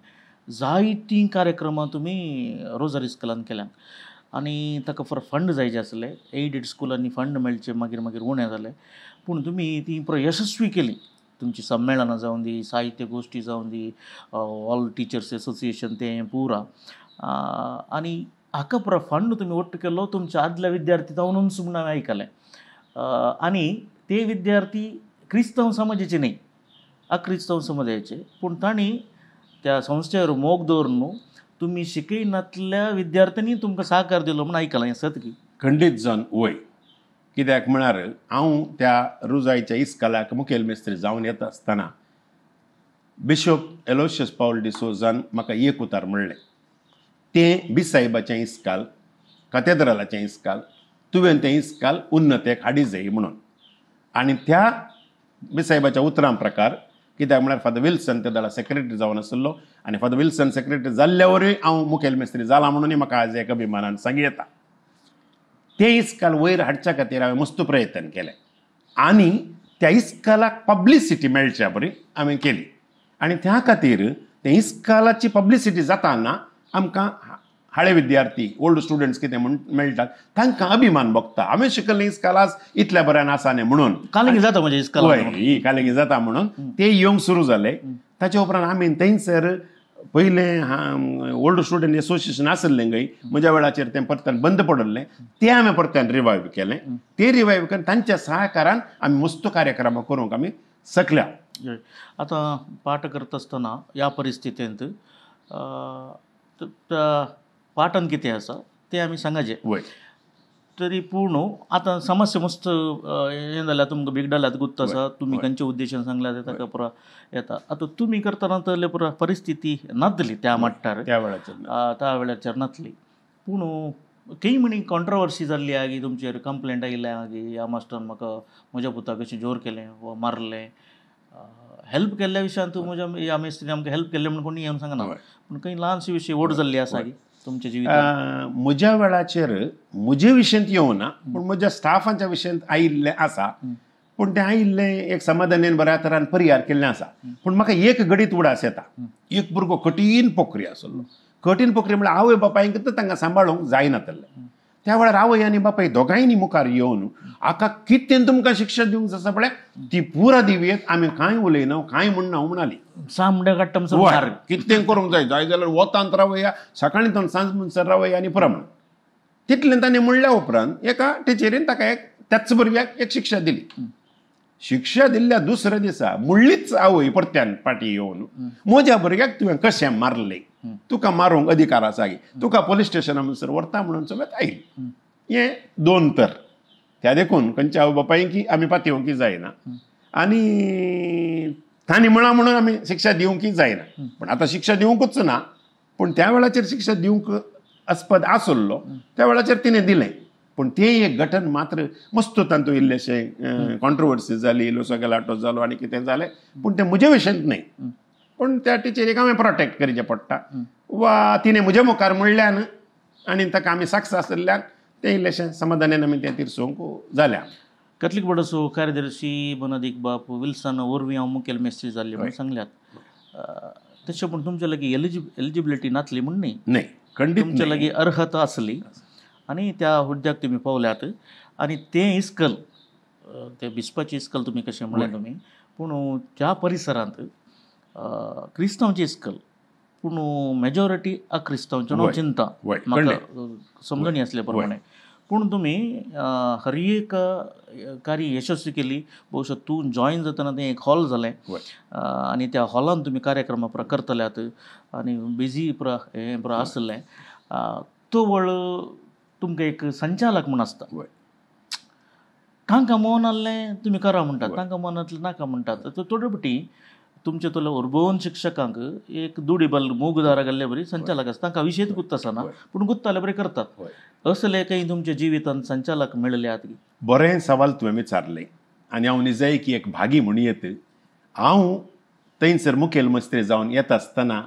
जायतीं कार्यक्रमां तुमी रोजर इस्कॉलान केल्यात आनी ताका फंड जायचे आसले. एडेड स्कुलांनी फंड मेळचे मागीर उणें जालें पूण तुमी ती यशस्वी केली. तुमची संमेलनां जावं दी, साहित्य गोश्टी जावं दी, ऑल टिचर्स एसोसिएशन तें पुरा आनी हाका पुरो फंड तुमी ಒಟ್ಟು केलो तुमच्या आदल्या विद्यार्थी जावनूच म्हूण हांवें आयकलें. आनी ते विद्यार्थी क्रिस्तांव समाजाचे न्ही, अक्रिस्तांव समाजाचे पूण तांणी त्या संस्थेवर मोग दवरून तुमी शिकयनातल्या विद्यार्थ्यांनी तुमकां सहकार दिलो म्हूण आयकलां. हें सत की? खंडीत जावन वय. कित्याक म्हळ्यार हांव त्या रुजायच्या इस्कालाक मुखेल मेस्त्री जावन येता आसतना बिशप एलोशियस पावल डिसोजान म्हाका एक उतार म्हणलें. तें बिसायबाचें इस्काल, कॅथेड्रलाचें इस्काल, तुवें तें इस्काल उन्नतेक हाडी जाय म्हणून. आनी त्या बिसायबाच्या उतरां प्रकार कित्याक म्हळ्यार फादर विल्सन त्या दळा सेक्रेटरी जावन आशिल्लो आनी फादर विल्सन सेक्रेटरी जाल्ल्या वरय हांव मुखेल मेस्त्री जाला म्हणून म्हाका आज एक अभिमानान सांग येता. तें इस्काल वयर हाडच्या खातीर हांवें मस्त प्रयत्न केले आनी त्या इस्कालाक पब्लिसिटी मेळच्या बरी हांवें केली. आनी त्या खातीर त्या इस्कालाची पब्लिसिटी जाताना आमकां हाळे विद्यार्थी ओल्ड स्टुडंट्स कितें मेळटात तांकां अभिमान भोगता. हांवें शिकल्लें इस्काल आज इतल्या बऱ्यान आसा न्ही म्हणून कालेंगी जाता म्हणजे इस्काल ही कालेंगी जाता म्हणून ते येवंक सुरू जाले. ताचे उपरांत आमी थंयसर पयलें ओल्ड स्टुडंट एसोसिएशन आसलें गय म्हज्या वेळाचेर तें परतन बंद पडलें तें हांवें परतन रिवायव केलें. तें रिवायव करून तांच्या सहकारान आमी मस्त कार्यक्रमां करूंक आमी शकल्या. आता पाठ करत असतना या परिस्थितींत पाठन कितें आसा तें आमी सांगाचें. वय तरी पूण आतां समस्या मस्त हें जाल्यार तुमकां बिगडल्यात गुत्त आसा, तुमी खंयच्या उद्देशान सांगल्यात ताका पुरा येता. आतां तुमी करतना तर पुरा परिस्थिती नासली त्या मट्टार, त्या वेळाचेर त्या वेळाचेर नासली. पूण कई म्हणी कॉन्ट्रवर्सी जाल्ली आहा की तुमचेर कंप्लेंट आयल्या की ह्या मास्टरान म्हाका म्हज्या पुताक अशें जोर केलें वा मारलें. हेल्प केल्ल्या विशयान तूं म्हज्या ह्या मेस्त्रीन आमकां हेल्प केलें म्हणून कोणी येवन सांगना. पूण खंय ल्हानशी विशय ओड जाल्ली आसा की तुमच्या जिवितांत. म्हज्या वेळाचेर म्हजे विशयांत येवना, पूण म्हज्या स्टाफांच्या विशयांत आयिल्लें आसा. पूण तें आयिल्लें एक समाधानान बऱ्या तरान परिहार केल्लें आसा. पूण म्हाका एक घडीत उडास येता. एक भुरगो कठीण पोखरी आसलो. कठीण पोखरी म्हळ्यार आवय बापायक तांकां सांबाळूंक जायनातलें. त्या वेळार आवय आनी बापाय दोगांयनी मुखार येवन आका कितें तुमकां शिक्षा दिवंक आसा पळय ती पुरा दिवयेत, आमी कांय उलयना कांय म्हणना म्हणली. सामड्या काडटा म्हणसर कितें करूंक जाय जाल्यार वतांत रावया, सकाळीं सांज म्हणसर रावया आनी पुरा म्हण. तितलें ताणें म्हणल्या उपरांत एका टिचरीन ताका त्याच भुरग्याक एक शिक्षा दिली. शिक्षा दिल्ल्या दुसऱ्या दिसा मुळ्ळीच आवय परत्यान फाटी येवन म्हज्या भुरग्याक तुवें कशें मारलें, तुका मारूंक अधिकार आसा गी, तुका पुलीस स्टेशना म्हणसर व्हरता म्हणून सगळ्यात आयली. हें 2 तर त्या देखून खंयच्या आवय बापायकी आमी पातयेवंकी जायना आनी तांणी म्हणून आमी शिक्षा दिवंकी जायना. पण आतां शिक्षा दिवंकूच ना, पूण त्या वेळाचेर शिक्षा दिवंक आस्पद आसलो त्या वेळाचेर तिणें दिलें. पूण तें एक घटन मात्र मस्त तातूंत इल्लेशें कॉन्ट्रवर्सी जाली, इल्लोसो गलाटो जालो आनी कितें जालें. पूण तें म्हजे विशयांत न्हय. पूण त्या टिचरीक हांवें प्रोटेक्ट करचें पडटा वा तिणें म्हज्या मुखार म्हणल्यान आनी ताका आमी साक्ष आसल्यान तें इल्लेशें समाधानान आमी तें तिरसोवंक जाल्या. कॅथलीक बोर्डाचो कार्यदर्शी बनदीक बाप विल्सन वरवीं हांव मुखेल मेस्त्री जाल्ले म्हणून सांगल्यात. तशें पूण तुमचे लागीं एलिजिबिलिटी नासली म्हण न्ही. न्हय, खंडीत तुमचे लागीं अर्हता आसली आनी त्या हुद्द्याक तुमी पावल्यात. आनी तें इस्कल ते बिस्पाची इस्कल तुमी कशें म्हणलें तुमी, पूण त्या परिसरांत क्रिस्तांवची इस्कल पूण मेजॉरिटी अक्रिस्तांवच्यो न्हू चिंता म्हाका समजून आसले प्रमाणे. पूण तुमी हर एक कार्य यशस्वी केली. भोवशा तूं जॉयन जातना तें एक हॉल जालें आनी त्या हॉलान तुमी कार्यक्रमां पुरा करतल्यात आनी बिजी पुरा हें पुरा आसलें. तो वळ तुमकां एक संचालक म्हूण आसता. तांकां मोन आहलें तुमी करा म्हणटात, तांकां मोन नासलें नाका म्हणटात. थोडे फावटी तुमचे तुला अनुभवून शिक्षकांक एक दुडीबल मोगदारा घाल्ले बरी संचालक आसता, तांकां विशयच गुत्त आसना पूण गुत्त जाल्यार बरें करतात. असले काही तुमच्या जिवितांत संचालक मेळल्यात? बरें सवाल तुवें विचारलें आनी हांव निजायकी एक भागी म्हूण येत. हांव थंयसर मुखेल मेस्त्री जावन येता आसतना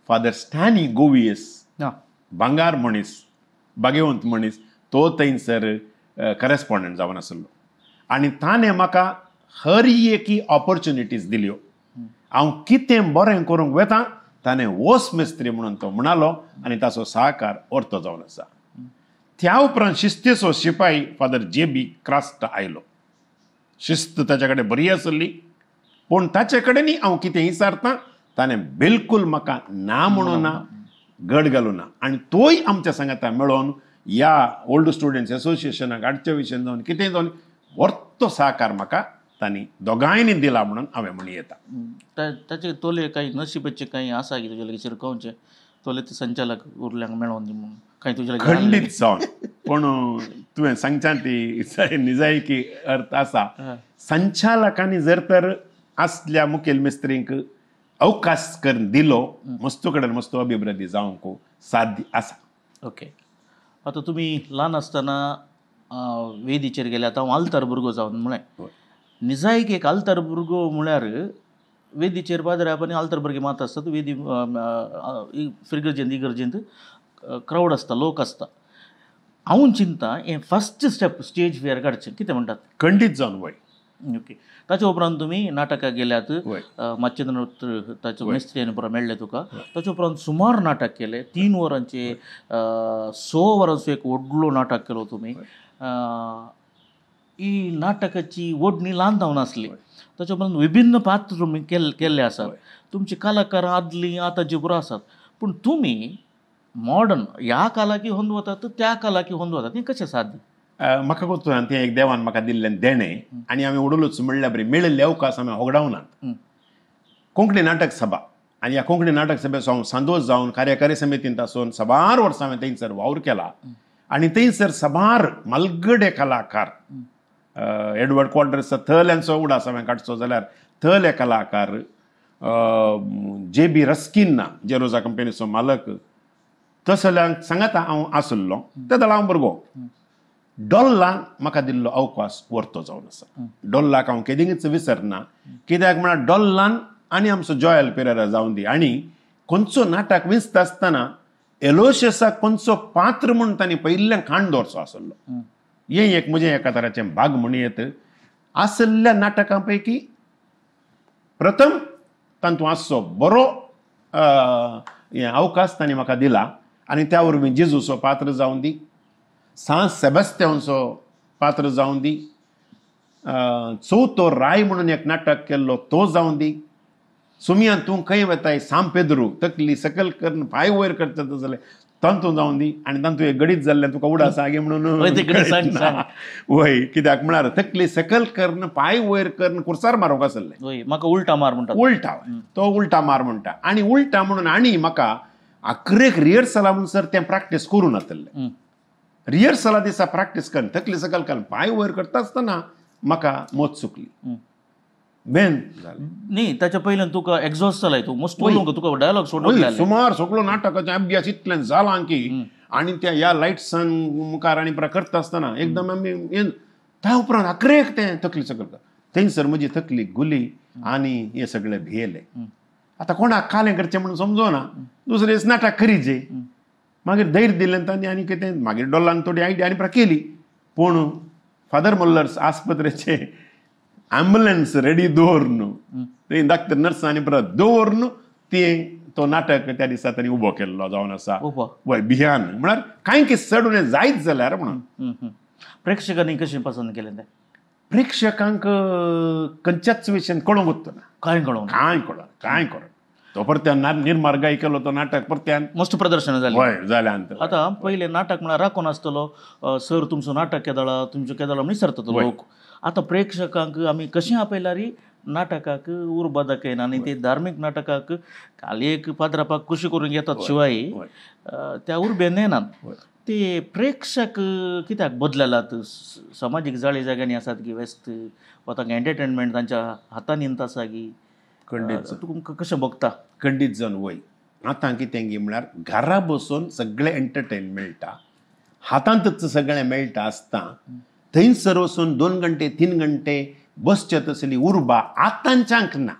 फादर स्टॅनी गोवियस भांगार मनीस, भाग्यवंत मनीस, तो थंयसर करस्पॉन्डंट जावन आसलो आनी ताणें म्हाका हर एकी ऑपॉर्च्युनिटीज दिल्यो. हांव कितें बरें करूंक वेता ताणें वोस मेस्त्री म्हणून तो म्हणालो आनी ताचो सहकार orto जावन आसा. त्या उपरांत शिस्तेचो शिपाई फादर JB क्रास्ट आयलो. शिस्त ताचे कडेन बरी आसली, पूण ताचे कडेनय हांव कितें विचारतां ताणें बिलकूल म्हाका ना म्हणून ना, घड घालूं ना. आनी तोय आमच्या सांगाता मेळोन ह्या ओल्ड स्टुडंट्स एसोसिएशनाक हाडच्या विशयान जावन कितें जावन व्हरतो सहकार म्हाका तांणी दोगांयनी दिला म्हणून हांवें म्हणी येता. ताचे तोले काही नशिबाचे काही आसा की तुजे लागीं शिरकावचे तोले ते संचालक उरल्यांक मेळोन दी म्हणून काही तुजे लागीं खंडीत जावन. पूण तुवें सांगच्या ती निजायकी अर्थ आसा. संचालकांनी जर तर आसल्या मुखेल मेस्त्रींक अवकाश करून दिलो मस्तो कडेन मस्तो अभिवृद्धी जावंक साध्य आसा. ओके. आतां तुमी ल्हान आसतना वेदीचेर गेले. आतां हांव आल्तार भुरगो जावन म्हळें निजायक एक आल्तार भुरगो म्हळ्यार वेदीचेर पाद्र्याप आनी आल्तार भुरगे मात आसतात. वेदी इगर्जेंत क्रावड आसता, लोक आसता. हांव चिंता हें फस्ट स्टेप स्टेज फेर काडचें कितें म्हणटात? खंडीत जावन वय. ओके. ताचे उपरांत तुमी नाटकाक गेल्यात. माचेंद्र ताचो मेस्त्री आनी पुरो मेळ्ळे तुका. ताचे उपरांत सुमार नाटक केलें. 3 वरांचे 6 वरांचो एक व्हडलो नाटक केलो तुमी. ही नाटकाची ओडणी ल्हान जावन आसली. ताचे उपरांत विभिन्न पात्र तुमी केल्ले आसात. तुमची कलाकारां आदलीं आतांची पुरो आसात. पूण तुमी मॉडर्न ह्या कालाकी होंद वतात त्या कालाकी होंद वतात. हें कशें साध्य? म्हाका कोण तें एक देवान म्हाका दिल्लें देणें आनी हांवें उडोवलूच म्हणल्यार बरी मेळिल्ले अवकाश हांवें होगडावनात. कोंकणी नाटक सभा आनी ह्या कोंकणी नाटक सभेचो हांव सांदोश जावन कार्यकारी समितींत आसून सबार वर्सां हांवें थंयसर वावर केला आनी थंयसर सबार मलगडे कलाकार एडवर्ड क्वॉड्रस थळ्यांचो उडास हांवें काडचो जाल्यार थळे कलाकार JB रस्किन जेरोजा कंपनीचो मालक तसल्यांक सांगात हांव आसुल्लो त्या दळा हांव भुरगो डॉल्लाक म्हाका दिल्लो अवकाश व्हरतो जावन आसा डॉल्लाक हांव केदींच विसरना कित्याक म्हळ्यार डॉल्लान आनी आमचो जॉयल पेरेरा जावन दी आनी खंयचो नाटक विंचता आसतना एलोशियसाक खंयचो पात्र म्हूण तांणी पयिल्ल्यान खाण दवरचो आसलो हें एक म्हजें एका तराचें भाग म्हणयत आसल्या नाटकां पैकी प्रथम तातूंत आसचो बरो अवकाश तांणी म्हाका दिला आनी त्या वरवीं जेजूचो पात्र जावन दी सान सेबस्त्यांवचो पात्र जावन दी चवथो राय म्हणून एक नाटक केल्लो तो जावन दी सुमियान तूं खंय वताय साम पेद्रू तकली सकल करून पांय वयर करता जाल्यार तांतू जावन दी आनी तांतू एक गडीत जाल्ल्यान तुका उडास आगे म्हणून वय कित्याक म्हळ्यार तकली सकल करून पांय वयर करून कुर्सार मारूंक आसले म्हाका उलटा मार म्हणटा उलटा तो उलटा मार म्हणटा आनी उलटा म्हणून आनी म्हाका आखरेक रिहर्सला म्हणसर तें प्रॅक्टीस करून येतलें रिहर्सला दिसा प्रॅक्टीस करून तकली सकल करून पांय वयर करता आसतना म्हाका मोत चुकली बेन न्ही ताच्या पयल्यान तुका एक्झॉस्ट जालाय तूं मस्त उलोवंक तुका डायलॉग सोडूंक सुमार सगळो नाटकाचो अभ्यास इतल्यान जाला की आनी त्या ह्या लायट्सान मुखार आनी करता आसतना एकदम आमी त्या उपरांत आखरेक तें तकली सकल थंयसर म्हजी तकली गुली आनी हे सगळे भियेले आतां कोणाक कालें करचें म्हणून समजोना दुसरे दीस नाटक करीचे मागीर धैर्य दिलें तांणी आनी कितें मागीर डॉल्लान थोडी आयडिया आनी केली पूण फादर मोल्लर्स आस्पत्रेचे ॲम्ब्युलन्स रेडी दवरून थंय डॉक्टर नर्सांनी परत दवरून तो नाटक त्या दिसा तांणी उबो केल्लो जावन आसा वय भियान म्हळ्यार कांय कितें चड जायत जाल्यार म्हणून प्रेक्षकांनी कशें पसंद केलें तें प्रेक्षकांक खंयच्याच विशयान कळूंक वचना कांय कळोन तो परत्यान निर्मार्गाय केलो तो नाटक परत्यान मस्त प्रदर्शन जालें वय जाल्यान आतां पयलें नाटक म्हळ्यार राखून आसतलो सर तुमचो नाटक केदळा तुमचो केदळा म्हण विसरता लोक आतां प्रेक्षकांक आमी कशें आपयल्यार नाटकाक उर्बा दाखयना आनी ते धार्मीक नाटकाक खाली एक पाद्रापाक खुशी करून येतात शिवाय त्या उर्बेन येनात ते प्रेक्षक कित्याक बदलल्यात समाजीक जाळी जाग्यांनी आसात की व्यस्त वा तांकां एंटरटेनमेंट तांच्या हातान येत आसा की खंडीत तुमकां कशें बगता खंडीत जावन वय आतां कितें गी म्हळ्यार घरा बसून सगळें एंटरटेन मेळटा हातांतच सगळें मेळटा आसता थंयसर वचून 2 घंटे 3 घंटे बसचे तसली उर्बा आतांच्यांक ना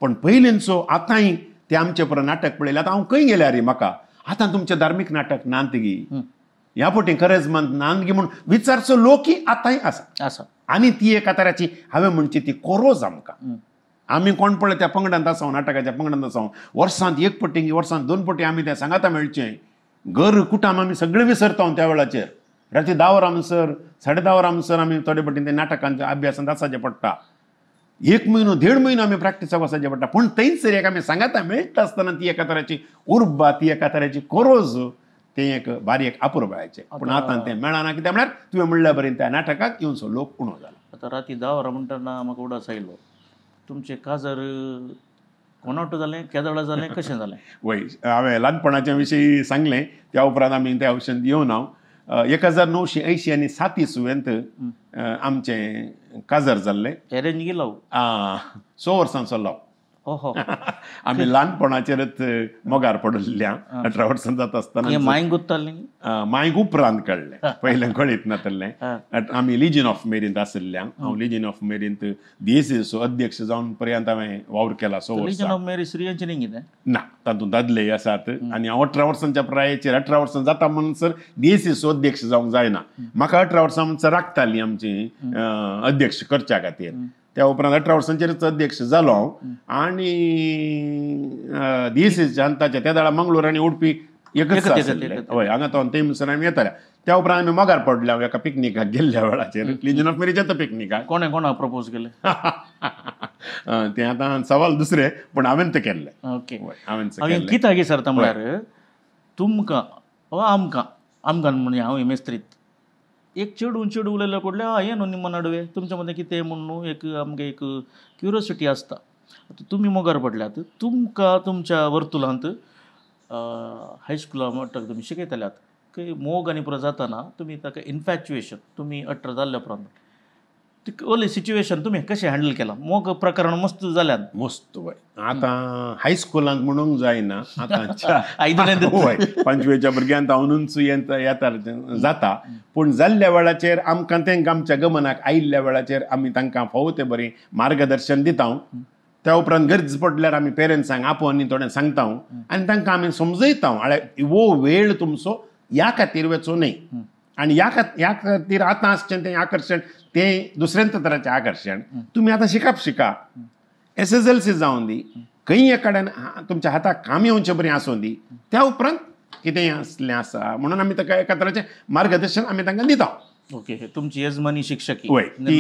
पण पयलींचो आतांय ते आमचे परत नाटक पळयलें आतां हांव खंय गेल्यार रे म्हाका आतां तुमचें धार्मीक नाटक नांत गी ह्या फावटी खरेंच नांत गी म्हूण विचारचो लोकय आतांय आसा आनी ती एका तराची हांवें म्हणची ती कोरोज आमकां आमी कोण पळय त्या पंगडांत आसा नाटकाच्या पंगडांत आसा वर्सांत 1 फावटी वर्सांत 2 फावटी आमी तें सांगाता मेळचें घर कुटाम आमी सगळें विसरता त्या वेळाचेर राती 10 वरां म्हणसर 10:30 वरां म्हणसर आमी थोडे फावटी ते नाटकांच्या अभ्यासांत आसाचें पडटा 1 म्हयनो 1.5 म्हयनो आमी प्रॅक्टिसाक वचचें पडटा पूण थंयसर एक आमी सांगाता मेळटा आसतना ती एका तराची उर्बा ती एका तराची कोरोज तें एक बारीक अपुरबायेचें पूण आतां तें मेळना कित्याक म्हळ्यार तुवें म्हणल्या बरें त्या नाटकाक येवचो लोक उणो जाला आतां राती 10 वरां म्हणटना म्हाका उडास आयलो तुमचें काजर कोणावट जालें केदळा जालें कशें जालें वय हांवें ल्हानपणाच्या विशयी सांगलें त्या उपरांत आमी त्या विशयान येवन हांव 1980 आनी 87 सुवेंत आमचें काजर जाल्लें एरेंज गेलो 6 वर्सांचो लाव ओहो आमी ल्हानपणाचेरच मोगार पडलेल्या 18 वर्सां जाता आसतना मांयक गुत्ताली मांयक उपरांत कळ्ळें पयलें कळीत नासलें आमी लिजन ऑफ मेरींत आसलेल्या हांव लिजन ऑफ मेरींत DSSचो अध्यक्ष जावन पर्यंत हांवें वावर केला 6 वर्सां लिजन ऑफ मेरी स्त्रियांचें न्ही कितें ना तातूंत दादले आसात आनी हांव 18 वर्सांच्या प्रायाचेर 18 वर्सां जाता म्हणसर DSSचो अध्यक्ष जावंक जायना म्हाका 18 वर्सां म्हणसर राखतालीं आमची अध्यक्ष करच्या खातीर त्या उपरांत 18 वर्सांचेरच अध्यक्ष जालो आनी DSSच्या अंताच्या त्या दाळा मंगळूर आनी उडपी एकच हय हांगा तो ते म्हणसर आमी येताले त्या उपरांत आमी मोगार पडले हांव एका पिकनिकाक गेल्ल्या वेळाचेर लिजन ऑफ मेरीच्या पिकनिकाक कोणाक प्रपोज केलें तें आतां सवाल दुसरे पूण हांवें तें केल्लें ओके हांवें कित्याक विचारता म्हळ्यार तुमकां वा आमकां म्हणजे हांव मेस्त्रीत एक चेडून उलयल्या कडले हें न्हू निम्म नडवे तुमच्या मदें कितें म्हूण न्हू एक आमगे एक क्युरियोसिटी आसता आतां तुमी मोगार पडल्यात, तुमकां तुमच्या वर्तुळांत हायस्कुला म्हणटा तुमी शिकयताल्यात की मोग आनी पुरो जाताना तुमी ताका इन्फॅच्युएशन तुमी 18 जाल्ल्या उपरांत ती ओली सिच्युएशन तुमी कशें हँडल केलां? मोग प्रकरण मस्त जाल्यात मस्त वय आतां हायस्कुलांत म्हणूंक जायना आतांच्या आयदनांत वय 25च्या भुरग्यांक हांवूच येता जाता पूण जाल्ल्या वेळाचेर आमकां तांकां आमच्या गमनाक आयिल्ल्या वेळाचेर आमी तांकां फावो तें बरें मार्गदर्शन दिता. त्या उपरांत गरज पडल्यार आमी पेरंट्सांक आपोवन आनी थोडें सांगता आनी तांकां आमी समजयता वो वेळ तुमचो ह्या खातीर वेचो न्ही आनी ह्या खातीर आतां आसचें तें आकर्शण तें दुसऱ्या तराचें आकर्शण तुमी आतां शिका SSLC जावन दी खंय एकाडेन तुमच्या हाताक काम येवचें बरें आसूं दी त्या उपरांत कितेंय असलें आसा म्हणून आमी ताका एका तराचें मार्गदर्शन आमी तांकां दिता. ओके, तुमची येजमानी शिक्षक वय ती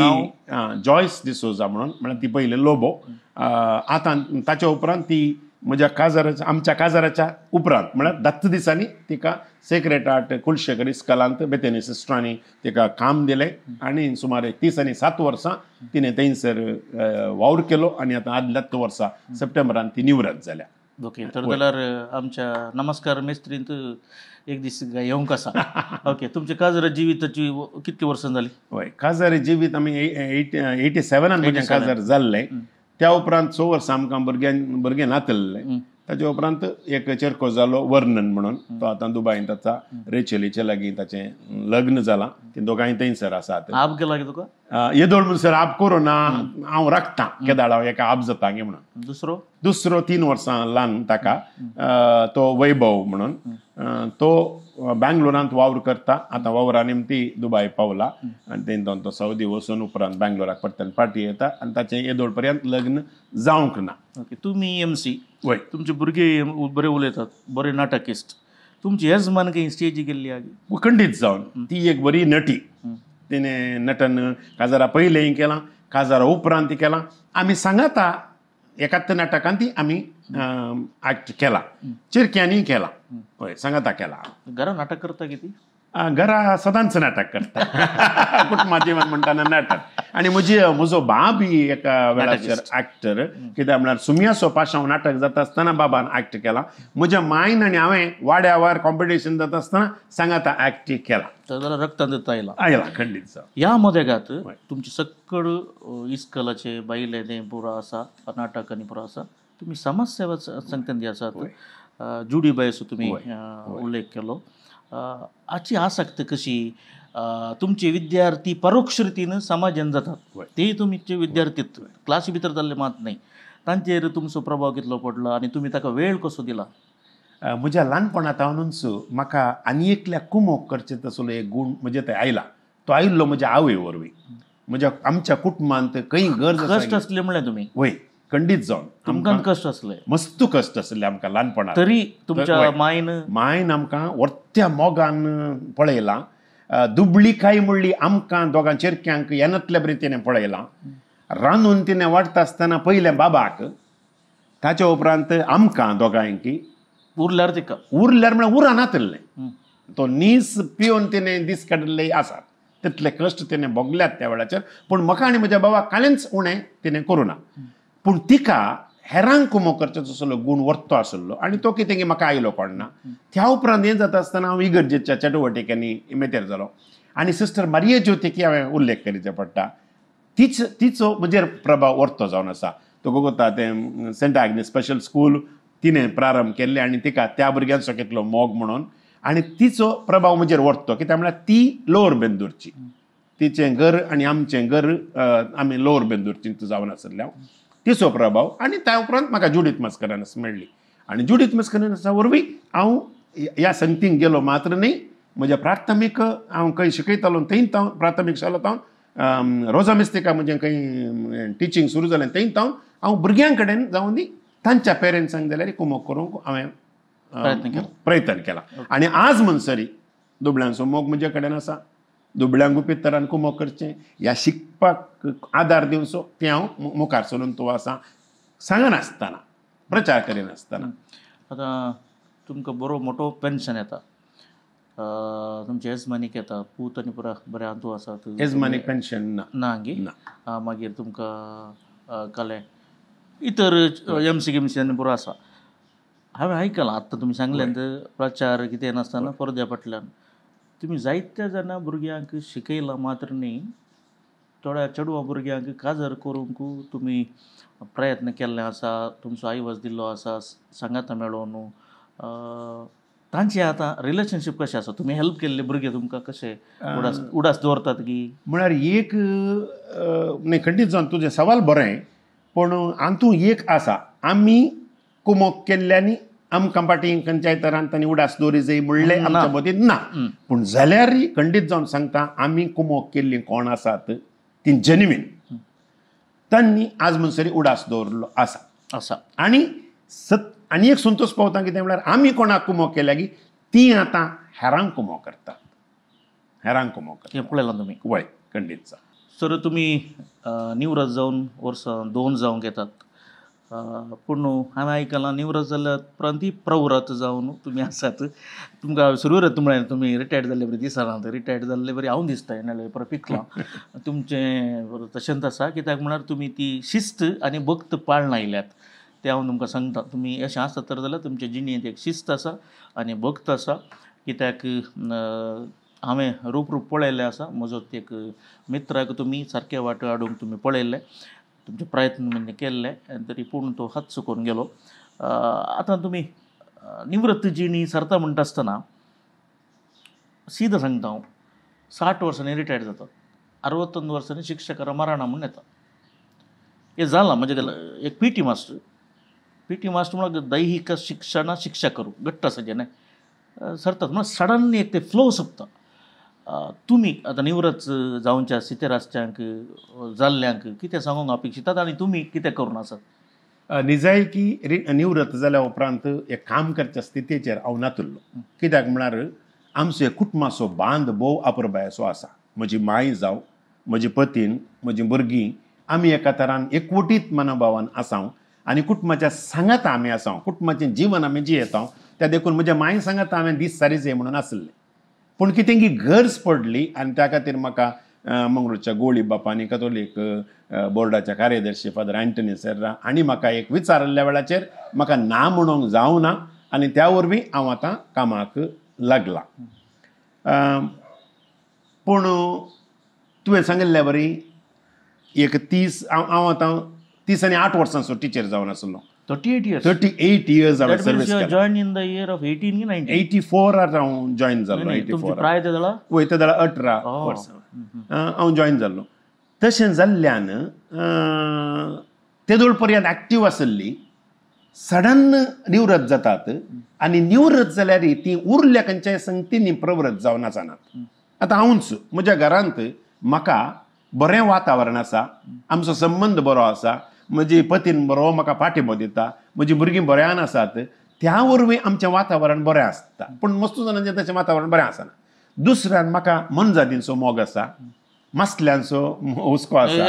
जॉयस डिसोजा म्हणून म्हळ्यार ती पयली लोबो आतां ताच्या उपरांत ती म्हज्या काजाराच्या आमच्या काजाराच्या उपरांत म्हळ्यार 10 दिसांनी तिका सेक्रेटार्ट कुलशेकर इस्कॉलांत बेतेनी सिस्टरांनी तिका काम दिलें आनी सुमारे 30 आनी 7 वर्सां तिणें थंयसर वावर केलो आनी आतां आदल्या वर्सा सप्टेंबरांत ती निवृत्त जाल्या. ओके, तर जाल्यार आमच्या नमस्कार मेस्त्रींत एक दीस येवंक आसा. ओके, तुमच्या काजर जिविताची कितली वर्सां जाली? हय, काजार जिवीत आमी 87 म्हजें काजार जाल्लें. त्या उपरांत 6 वर्सां आमकां भुरगें नातलें. ताचे उपरांत एक चेरको जालो वर्णन म्हणून तो आतां दुबायन ताचा रेचेलीचे लागीं ताचें लग्न जालां. ते दोगांय थंयसर आसात. आप गेला की तुका येदोळ म्हणसर आप करून हांव राखतां केदाळ हांव एका आप जाता गे म्हणून. दुसरो 3 वर्सां ल्हान ताका तो वैभव म्हणून तो बँगलोरांत वावर करता. आतां वावरा निमती दुबाय पावला आनी थंय तो सौदी वचून उपरांत बँगलोराक परतन पार्टी येता आनी ताचें येदोळ पर्यंत लग्न जावंक ना. ओके, तुमी MC वय तुमचे भुरगे बरे उलयतात, बरे नाटकिस्ट. तुमची येजमान खंय स्टेजी गेल्ली आगी? खंडीत जावन ती एक बरी नटी. तिणें नटन काजारा पयलेंय केलां, काजारा उपरांत ती केलां. आमी सांगाता एकाच नाटकांत ती आमी एक्ट केला, चिरक्यांनी केला. हय, सांगाता केला. घरा नाटक करता की ती? घरा सदांच नाटक करता कुटुंबाचें म्हणटाना नाटक. आनी म्हजो बाब ही एका वेळाचेर एक्टर कित्याक म्हळ्यार सुमियासो पाशांव नाटक जाता आसतना बाबान एक्ट केला. म्हज्या मायन आनी हांवें वाड्यावार कॉम्पिटिशन जाता आसतना सांगाता एक्ट केला. जाल्यार रक्तांत आयला खंडीत जावन. ह्या मदेगात तुमचे सक्कड इस्कलाचे बायले तें पुरो आसा, नाटक आनी पुरो आसा. तुमी समाज सेवा संघटन आसात, जुडीबायचो तुमी उल्लेख केलो. हाची आसक्त कशी? तुमचे विद्यार्थी परोक्ष रितीन समाजान जातात, तेय तुमचे विद्यार्थीत क्लासी भितर जाल्ले मात न्ही. तांचेर तुमचो प्रभाव कितलो पडलो आनी तुमी ताका वेळ कसो दिला? म्हज्या ल्हानपणांतूच म्हाका आनी एकल्याक कुमोग करचे तसलो एक गूण म्हणजे ते आयला. तो आयिल्लो म्हज्या आवय वरवीं. आमच्या कुटुंबांत खंय गरज कश्ट आसले म्हणलें तुमी? वय, खंडीत जावन तुमकां कश्ट आसले? मस्त कश्ट आसले आमकां ल्हानपणांत. तरी तुमच्या मायन आमकां व्हडत्या मोगान पळयलां. दुबळीकाय म्हणली आमकां दोगां चिरक्यांक येनातल्या रितीन पळयलां. रांदून तिणें वाडटा आसतना पयलें बाबाक, ताच्या उपरांत आमकां दोगांयकी, उरल्यार तिका उरल्यार म्हळ्यार उरानातलें. तो नीस पिवन तिणें दीस काडिल्ले आसात. तितले कश्ट तिणें भोगल्यात त्या वेळाचेर. पूण म्हाका आनी म्हज्या बाबाक काळेंच उणें तिणें करूं ना. पूण तिका हेरांक कुमो करचो तसलो गूण वर्तो आसलो आनी तो कितें म्हाका आयलो कळना. त्या उपरांत हें जाता आसतना हांव इगर्जेच्या चटवटिकांनी मेतेर जालो. आनी सिस्टर मारिया ज्योतीकी हांवें उल्लेख करचें पडटा. तिचो म्हजेर प्रभाव वर्तो जावन आसा. तो कोता तें सेंट आग्नेस स्पेशल स्कूल तिणें प्रारंभ केल्लें आनी तिका त्या भुरग्यांचो कितलो मोग म्हणून. आनी तिचो प्रभाव म्हजेर वर्तो कित्याक म्हळ्यार ती लोअर बेंदूरची. तिचें घर आनी आमचें घर आमी लोअर बेंदूरची जावन आसल्या. तिचो प्रभाव आनी त्या उपरांत म्हाका जुडीत मस्करानस मेळ्ळी. आनी जुडीत मस्करानसा वरवीं हांव ह्या संगतीन गेलो मात्र न्ही. म्हज्या प्राथमीक हांव खंय शिकयतालो थंय हांव प्राथमीक शाळेंत हांव रोजा मिस्तिका म्हजें खंय टिचींग सुरू जालें थंय हांव भुरग्यां कडेन जावन दी तांच्या पेरंट्सांक जाल्यार कुमोग करूंक हांवें प्रयत्न केला. आनी आज म्हणसरी दुबळ्यांचो मोग म्हजे कडेन आसा. दुबळ्यांक गुपीत तरान कुमोग करचें, ह्या शिकपाक आदार दिवचो तें हांव मुखार सरून तो आसा सांगनासतना प्रचार करिनासतना. आतां तुमकां बरो मोठो पेन्शन येता, तुमचे येजमानीक येता, पूत आनी पुरा बरे आंतू आसात. येजमानीक पेन्शन ना गे. मागीर तुमकां काले इतर एमसी पुरो आसा हांवें आयकलां आत्तां तुमी सांगलें प्रचार कितें नासतना परद्या फाटल्यान तुमी जायत्या जाणां भुरग्यांक शिकयलां मात्र न्ही थोड्या चेडवां भुरग्यांक काजर करूंक तुमी प्रयत्न केल्ले आसा तुमचो आयवज दिल्लो आसा सांगाता मेळोवन तांचे आतां रिलेशनशीप कशें आसा तुमी हेल्प केल्ले भुरगे तुमकां कशे उडास दवरतात की म्हळ्यार एक न्ही खंडीत जावन तुजें सवाल बरें पूण हातूंत एक आसा आमी कुमोक केल्ल्यांनी आमकां पाटी खंयच्याय तरान तांणी उडास दवरी जाय म्हणलें आमच्या मतीन ना पूण जाल्यारय खंडीत जावन सांगता आमी कुमोक केल्लीं कोण आसात ती जेन्युइन तांणी आज म्हणसरी उडास दवरलो आसा आनी एक संतोश पावता कितें म्हळ्यार आमी कोणाक कुमोक केल्या की ती आतां हेरांक कुमोक करतात हें पळयलां तुमी वय खंडीत सर तुमी निवृत्त जावन वर्सां 2 जावंक येतात पूण हांवें आयकलां निवृत्त जाल्या उपरांत प्रवृत्त जावन तुमी आसात तुमकां सुरवरत म्हळ्यार तुमी रिटायर्ड जाल्ले बरी दिसनात रिटायर्ड जाल्ले बरी हांव दिसता नाजाल्यार परत पिकलां तुमचें तशेंच आसा कित्याक म्हळ्यार तुमी ती शिस्त आनी भक्त पाळून आयल्यात तें हांव तुमकां सांगता तुमी अशें आसत तर जाल्यार तुमचे जिणेंत एक शिस्त आसा आनी भक्त आसा कित्याक हांवें रूप पळयल्लें आसा म्हजो एक मित्राक तुमी सारके वाटे हाडूंक तुमी पळयल्ले तुमचे प्रयत्न म्हणजे केल्ले तरी पूण तो हात चुकून गेलो आतां तुमी निवृत्त जिणी सरता म्हणटा आसतना सीद सांगता हांव 60 वर्सांनी रिटायर्ड जातात 61 वर्सांनी शिक्षकारा मरणा म्हणून येता हें जालां म्हणजे एक पीटी मास्टर म्हळ्यार दैहिक शिक्षण शिक्षकरू घट्ट आसा जेणे सरतात म्हळ्यार सडनली एक ते फ्लो सोंपता तुमी आतां निवृत्त जावच्या 70 आसच्यांक जाल्ल्यांक कितें सांगूंक अपेक्षितात आनी तुमी कितें करून आसात निजाय की निवृत्त जाल्या उपरांत एक काम करच्या स्थितीचेर हांव नातुरलो कित्याक म्हळ्यार आमचो कुटुंबाचो बांद भोव अपुरबायेचो आसा म्हजी माय जावं म्हजी पतीन म्हजीं भुरगीं आमी एका तरान एकवटीत मनोभावान आसाव आनी कुटुंबाच्या सांगात आमी आसाव कुटुंबाचें जीवन आमी जियेताव त्या देखून म्हज्या माय सांगात हांवें दीस सारी जाय म्हणून आसलें पूण कितें की गरज पडली आनी त्या खातीर म्हाका मंगळूरच्या गोळी बापानी कॅथोलीक बोर्डाच्या कार्यदर्शी फादर अँटनी सेर्रा हांणी म्हाका एक विचारल्ल्या वेळाचेर म्हाका ना म्हणूंक जावना आनी त्या वरवीं हांव आतां कामाक लागला पूण तुवें सांगिल्ल्या बरी एक 30 हांव आतां 30 आनी 8 वर्सांचो टिचर जावन आसलो 38 years हांवें सर्वीस केला join in the year of 18 की 19 84 हांव जॉइन जाल्लो 84 प्राय ते जाला वय ते जाला 18 वर्सां हांव जॉइन जाल्लो तशें जाल्ल्यान तेदोळ पर्यंत एक्टीव आसली सडन निवृत्त जातात आनी निवृत्त जाल्यार ती उरल्या खंयच्याय संगतींनी प्रवृत्त जावन आसनात आतां हांवूच म्हज्या घरांत म्हाका बरें वातावरण आसा आमचो संबंद बरो आसा म्हजी पतीन बरो म्हाका पाठिंबो दिता म्हजीं भुरगीं बऱ्यान आसात त्या वरवीं आमचें वातावरण बरें आसता पूण मस्तू जाणांचें तशें वातावरण बरें आसना दुसऱ्यान म्हाका मनजातींचो मोग आसा मासल्यांचो हुस्को आसा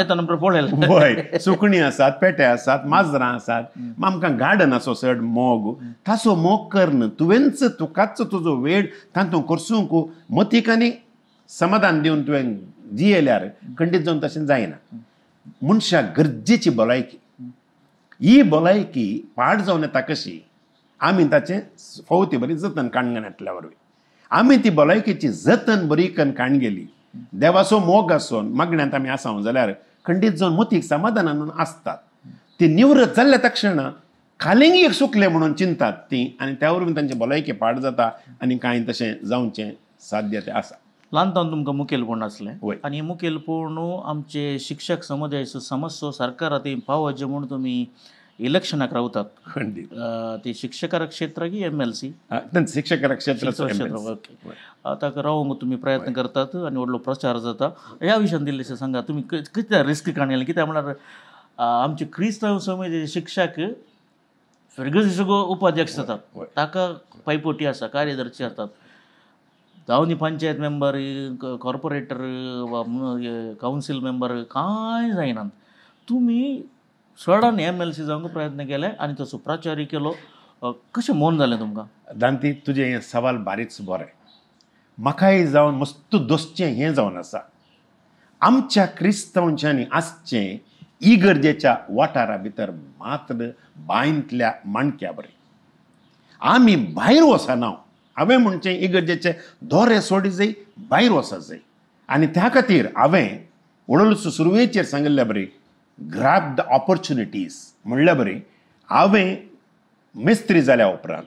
हय सुकणीं आसात पेटे आसात माजरां आसात आमकां गार्डन आसो चड मोग ताचो मोग करन तुवेंच तुकाच तुजो वेळ तातूंत करसूंक मतीक आनी समाधान दिवन तुवें जियेल्यार खंडीत जावन तशें जायना मनशाक गरजेची भलायकी ही भलायकी पाड जावन येता कशी आमी ताचें फावती बरी जतन काणगेंतल्या वरवीं आमी ती भलायकेची जतन बरी करून काणगेली देवाचो मोग आसून मागण्यांत आमी आसाव जाल्यार खंडीत जावन मतीक समाधानान आसतात ती निवृत्त जाल्ल्या तक्षण खालींग एक सुकले म्हणून चिंतात ती आनी त्या वरवीं तांची भलायकी पाड जाता आनी कांय तशें जावचें साध्य तें आसा ल्हानपण तुमकां मुखेलपण आसलें आनी मुखेलपण आमचे शिक्षक समुदाय समस्या सरकार आतां पावचे म्हूण तुमी इलेक्शनाक रावतात खंडीत ते शिक्षकारा क्षेत्र की MLC शिक्षकारा क्षेत्र ओके आतां रावंक तुमी प्रयत्न करतात आनी व्हडलो प्रचार जाता ह्या विशयान दिल्लेशें सांगा तुमी कितें रिस्क काणयलें कित्याक म्हळ्यार आमचे क्रिस्तांव समाज शिक्षक फेर्गुसन उपाध्यक्ष जातात ताका पायपोटी आसा कार्यदर्शी आसतात जावं न्ही पंचायत मेंबर कॉर्पोरेटर वा कावन्सील मेंबर कांय जायनात तुमी सडन MLC जावंक प्रयत्न केले आनी तसो प्रचारय केलो कशें मन जालें तुमकां दांती तुजें हें सवाल बारीच बरें म्हाकाय जावन मस्त दोसचें हें जावन आसा आमच्या क्रिस्तांवांच्यांनी आसचें इगर्जेच्या वाठारा भितर मात्र बांयतल्या माणक्या बरें आमी भायर वचना हांवें म्हणचें इगर्जेचे दोरे सोडी जाय भायर वचत जाय आनी त्या खातीर हांवें वडोलसो सुरवेचेर सांगिल्ले बरें ग्रॅब द ऑपॉर्च्युनिटीज म्हणल्या बरें हांवें मेस्त्री जाल्या उपरांत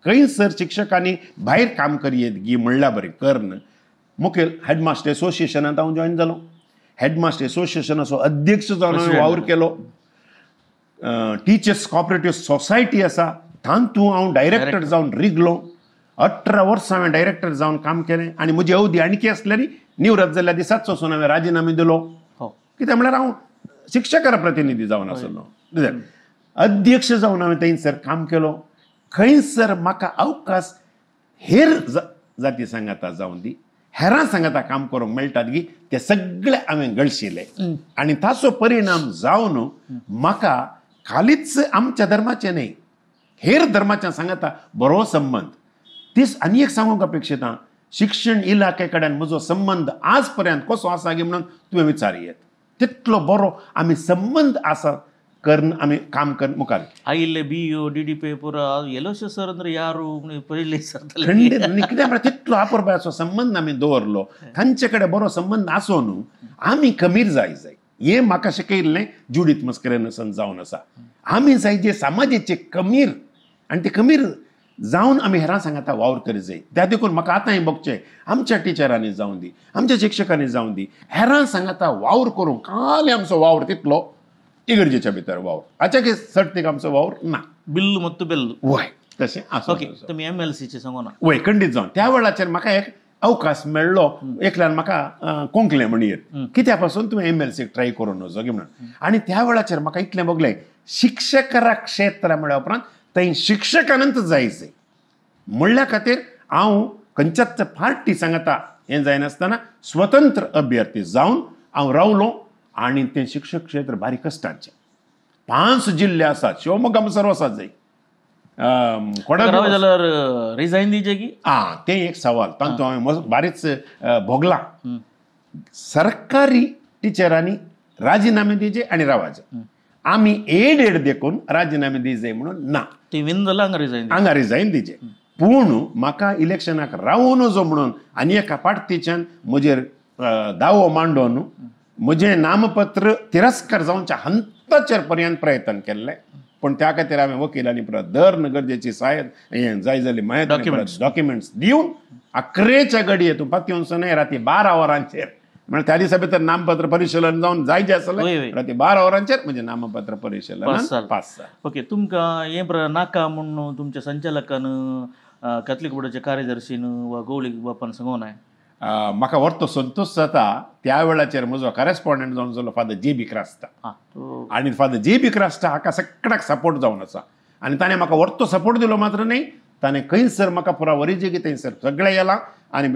खंयसर शिक्षकांनी भायर काम करयेत गी म्हणल्या बरें करन मुखेल हेडमास्टर एसोसिएशनांत हांव जॉयन जालो हेडमास्टर एसोसिएशनाचो अध्यक्ष जावन हांवें वावर केलो टिचर्स कॉपरेटिव्ह सोसायटी आसा तातूंत हांव डायरेक्टर जावन रिगलो 18 वर्सां हांवें डायरेक्टर जावन काम केलें आनी म्हजी अवधी आणखी आसलेली निवृत्त जाल्ल्या दिसाचो वचून हांवें राजिनामे दिलो कित्याक म्हळ्यार हांव शिक्षकारा प्रतिनिधी जावन आसलो अध्यक्ष जावन हांवें थंयसर काम केलो खंयसर म्हाका अवकाश हेर जाती सांगाता जावन दी हेरां सांगाता काम करूंक मेळटात गी ते सगळे हांवें गळशिले आनी ताचो परिणाम जावन म्हाका खालीच आमच्या धर्माचे न्हय हेर धर्माच्या सांगाता बरो संबंध तीच आनी एक सांगूंक अपेक्षीत आहा शिक्षण इलाके कडेन म्हजो संबंध आज पर्यंत कसो आसा गे म्हणून तुवें विचारयेत तितलो बरो आमी संबंध आसा करन आमी काम करन मुखार ಇಲ್ಲಿ BO DDP ಪೂರ ಎಲ್ಲೋಶ ಸರ್ ಅಂದ್ರೆ ಯಾರು पहिले सर खंडीत कित्याक म्हळ्यार तितलो आपुरबायचो संबंध आमी दवरलो तांचे कडेन बरो संबंध आसो न्हू आमी खमीर जाय हें म्हाका शिकयल्लें जुडीथ मस्करेनसन जावन आसा आमी जाय जे समाजाचे खमीर आनी ते खमीर जावन आमी हेरां सांगाता वावर करीत जाय त्या देखून म्हाका आतांय बगचें आमच्या टिचरांनी जावं दी आमच्या शिक्षकांनी जावं दी हेरां सांगाता वावर करूंक खाली आमचो वावर तितलो इगर्जेच्या भितर वावर हाच्या सर्तीक आमचो वावर ना बिल्लू ಮತ್ತು ಬೆಲ್ಲು वय तशें आसा ओके तुम्ही MLC चे सांगो ना वय खंडीत जावन त्या वेळाचेर म्हाका एक अवकाश मेळ्ळो एकल्यान म्हाका कोंकलें म्हणयेर कित्या पासून तुवें MLC ट्राय करून वचो गे म्हणून आनी त्या वेळाचेर म्हाका इतलें बगलें शिक्षकारा क्षेत्र म्हळ्या उपरांत थंय शिक्षकानंत जायचें म्हणल्या खातीर हांव खंयच्याच पार्टी सांगता हें जायनासतना स्वतंत्र अभ्यर्थी जावन हांव रावलो आनी तें शिक्षक क्षेत्र भारी कश्टाचें 5 जिल्ले आसात शिवमोगा म्हणसर वचत जाय राव जाल्यार रिजायन दिजे की तें एक सवाल तातूंत हांवें बारीच भोगला सरकारी टिचरांनी राजिनामे दिजे आनी रावाचे आमी एड देखून राजिनामे दिजे म्हणून ना ते विन जाल्यार हांगा रिजायन दिजे पूण म्हाका इलेक्शनाक रावूं नजो म्हणून आनी एका पार्टीच्यान म्हजेर दावो मांडून म्हजें नामपत्र तिरस्कार जावच्या हंताचेर पर्यंत प्रयत्न केल्ले पण त्या खातीर हांवें वकिलांनी परत दर गरजेची हें जाय जाली माहिती डॉक्युमेंट्स दिवन 11च्या घडये तूं पातयेवचो न्हय राती 12 वरांचेर म्हणजे त्या दिसा भितर नामपत्र परिशीलन जावन जाय जें आसलें राती 12 वरांचेर म्हजें नामपत्र परिशीलन पास ओके तुमकां हें नाका म्हणून तुमच्या संचालकान कॅथलीक बोर्डाच्या कार्यदर्शीन वा गवळीक बापान सांगूं ना म्हाका व्हरतो संतोश जाता त्या वेळाचेर म्हजो करेस्पॉन्डंट जावन जालो फादर JB क्रास्ता आनी फादर JB क्रास्ता हाका सगळ्याक सपोर्ट जावन आसा आनी ताणें म्हाका व्हरतो सपोर्ट दिलो मात्र न्हय ताणें खंयसर म्हाका पुरा वरीचे की थंयसर सगळें येलां आनी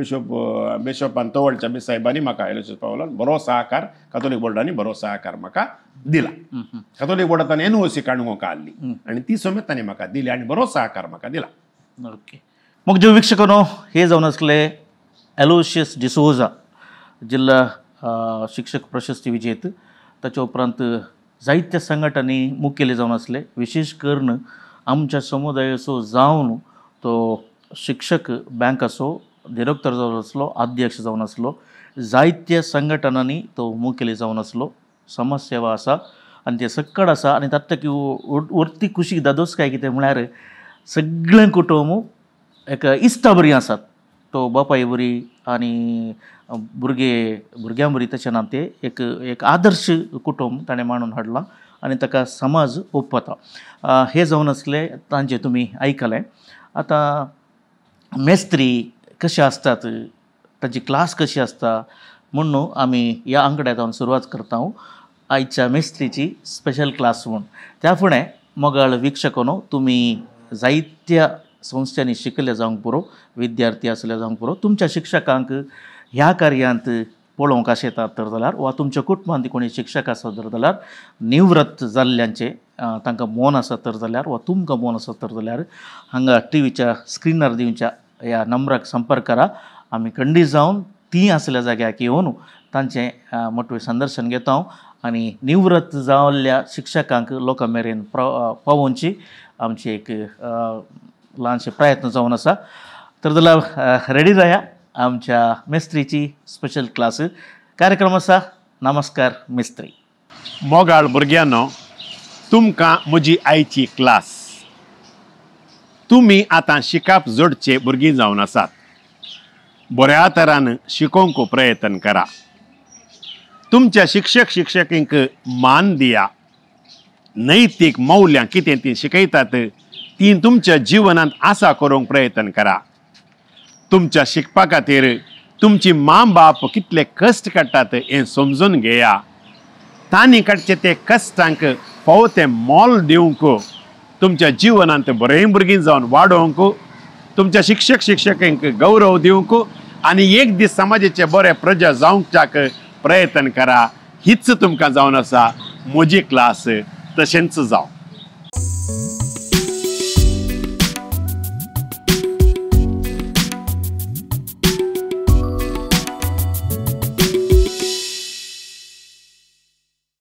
बिशोपान तवळच्या बिसायबांनी म्हाका एलोशियस पावलान बरो सहकार कॅथोलीक बोर्डांनी बरो सहकार म्हाका दिला कॅथोलीक बोर्डांत ताणें NOC काडूंक हाडली आनी ती समेत ताणें म्हाका दिली आनी बरो सहकार म्हाका दिला ओके मग जे वीक्षकांनो हे जावन आसले एलोशियस डिसोजा जिल्हा शिक्षक प्रशस्ती विजेत ताच्या उपरांत जायत्या संघटनांनी मुखेली जावन आसले विशेष करून आमच्या समुदायाचो जावन तो शिक्षक बँक असो डिरेक्टर जावन आसलो अध्यक्ष जावन आसलो जायत्या संघटनांनी तो मुखेली जावन आसलो समाज सेवा आसा आनी ते सक्कड आसा आनी तातूंत उरती खुशी दादोसकाय कितें म्हळ्यार सगळें कुटुंब एक इश्टा बरीं आसात तो बापाय बरी आनी भुरग्यां बरी तशें ना ते एक आदर्श कुटुंब ताणें मांडून हाडला आनी ताका समाज ओंपता हे जावन आसले तांचे तुमी आयकलें आतां मेस्त्री कशे आसतात ताची क्लास कशी आसता म्हणून आमी ह्या आंकड्यान सुरवात करता आयच्या मेस्त्रीची स्पेशल क्लास म्हूण त्या फुडें मोगाळ वीक्षकांनो तुमी जायत्या संस्थांनी शिकले जावंक पुरो विद्यार्थी आसले जावंक पुरो तुमच्या शिक्षकांक ह्या कार्यांत पळोवंक आशेतात तर जाल्यार वा तुमच्या कुटुंबांत कोणी शिक्षक आसत तर जाल्यार निवृत्त जाल्ल्यांचे तांकां मोन आसा तर जाल्यार वा तुमकां मोन आसा तर जाल्यार हांगा टीव्हीच्या स्क्रिनार दिवच्या ह्या नंबराक संपर्क करा आमी खंडीत जावन ती आसल्या जाग्याक येवन तांचें मोठवें संदर्शन घेता आनी निवृत्त जाल्ल्या शिक्षकांक लोकां मेरेन पावोवची आमची एक ल्हानशे प्रयत्न जावन आसा. तर जाल्यार रेडी राया आमच्या मेस्त्रीची स्पेशल क्लास कार्यक्रम आसा. नमस्कार मेस्त्री. मोगाळ भुरग्यांनो, तुमकां म्हजी आयची क्लास. तुमी आतां शिकप जोडचे भुरगीं जावन आसात. बऱ्या तरान शिकोवंक प्रयत्न करा. तुमच्या शिक्षकांक मान दिया. नैतीक मौल्यांं कितें ती शिकयतात ती तुमच्या जिवनांत आसा करूंक प्रयत्न करा. तुमच्या शिकपा खातीर तुमची माँ बाप कितले कश्ट काडटात हें समजून घेया. तांणी काडचे ते कश्टांक फावो तें मोल दिवंक तुमच्या जिवनांत बरें भुरगीं जावन वाडोवंक, तुमच्या शिक्षकांक गौरव दिवंक आनी एक दीस समाजाचे बरे प्रजा जावंक प्रयत्न करा. हीच तुमकां जावन आसा. म्हजी क्लास तशेंच जावं.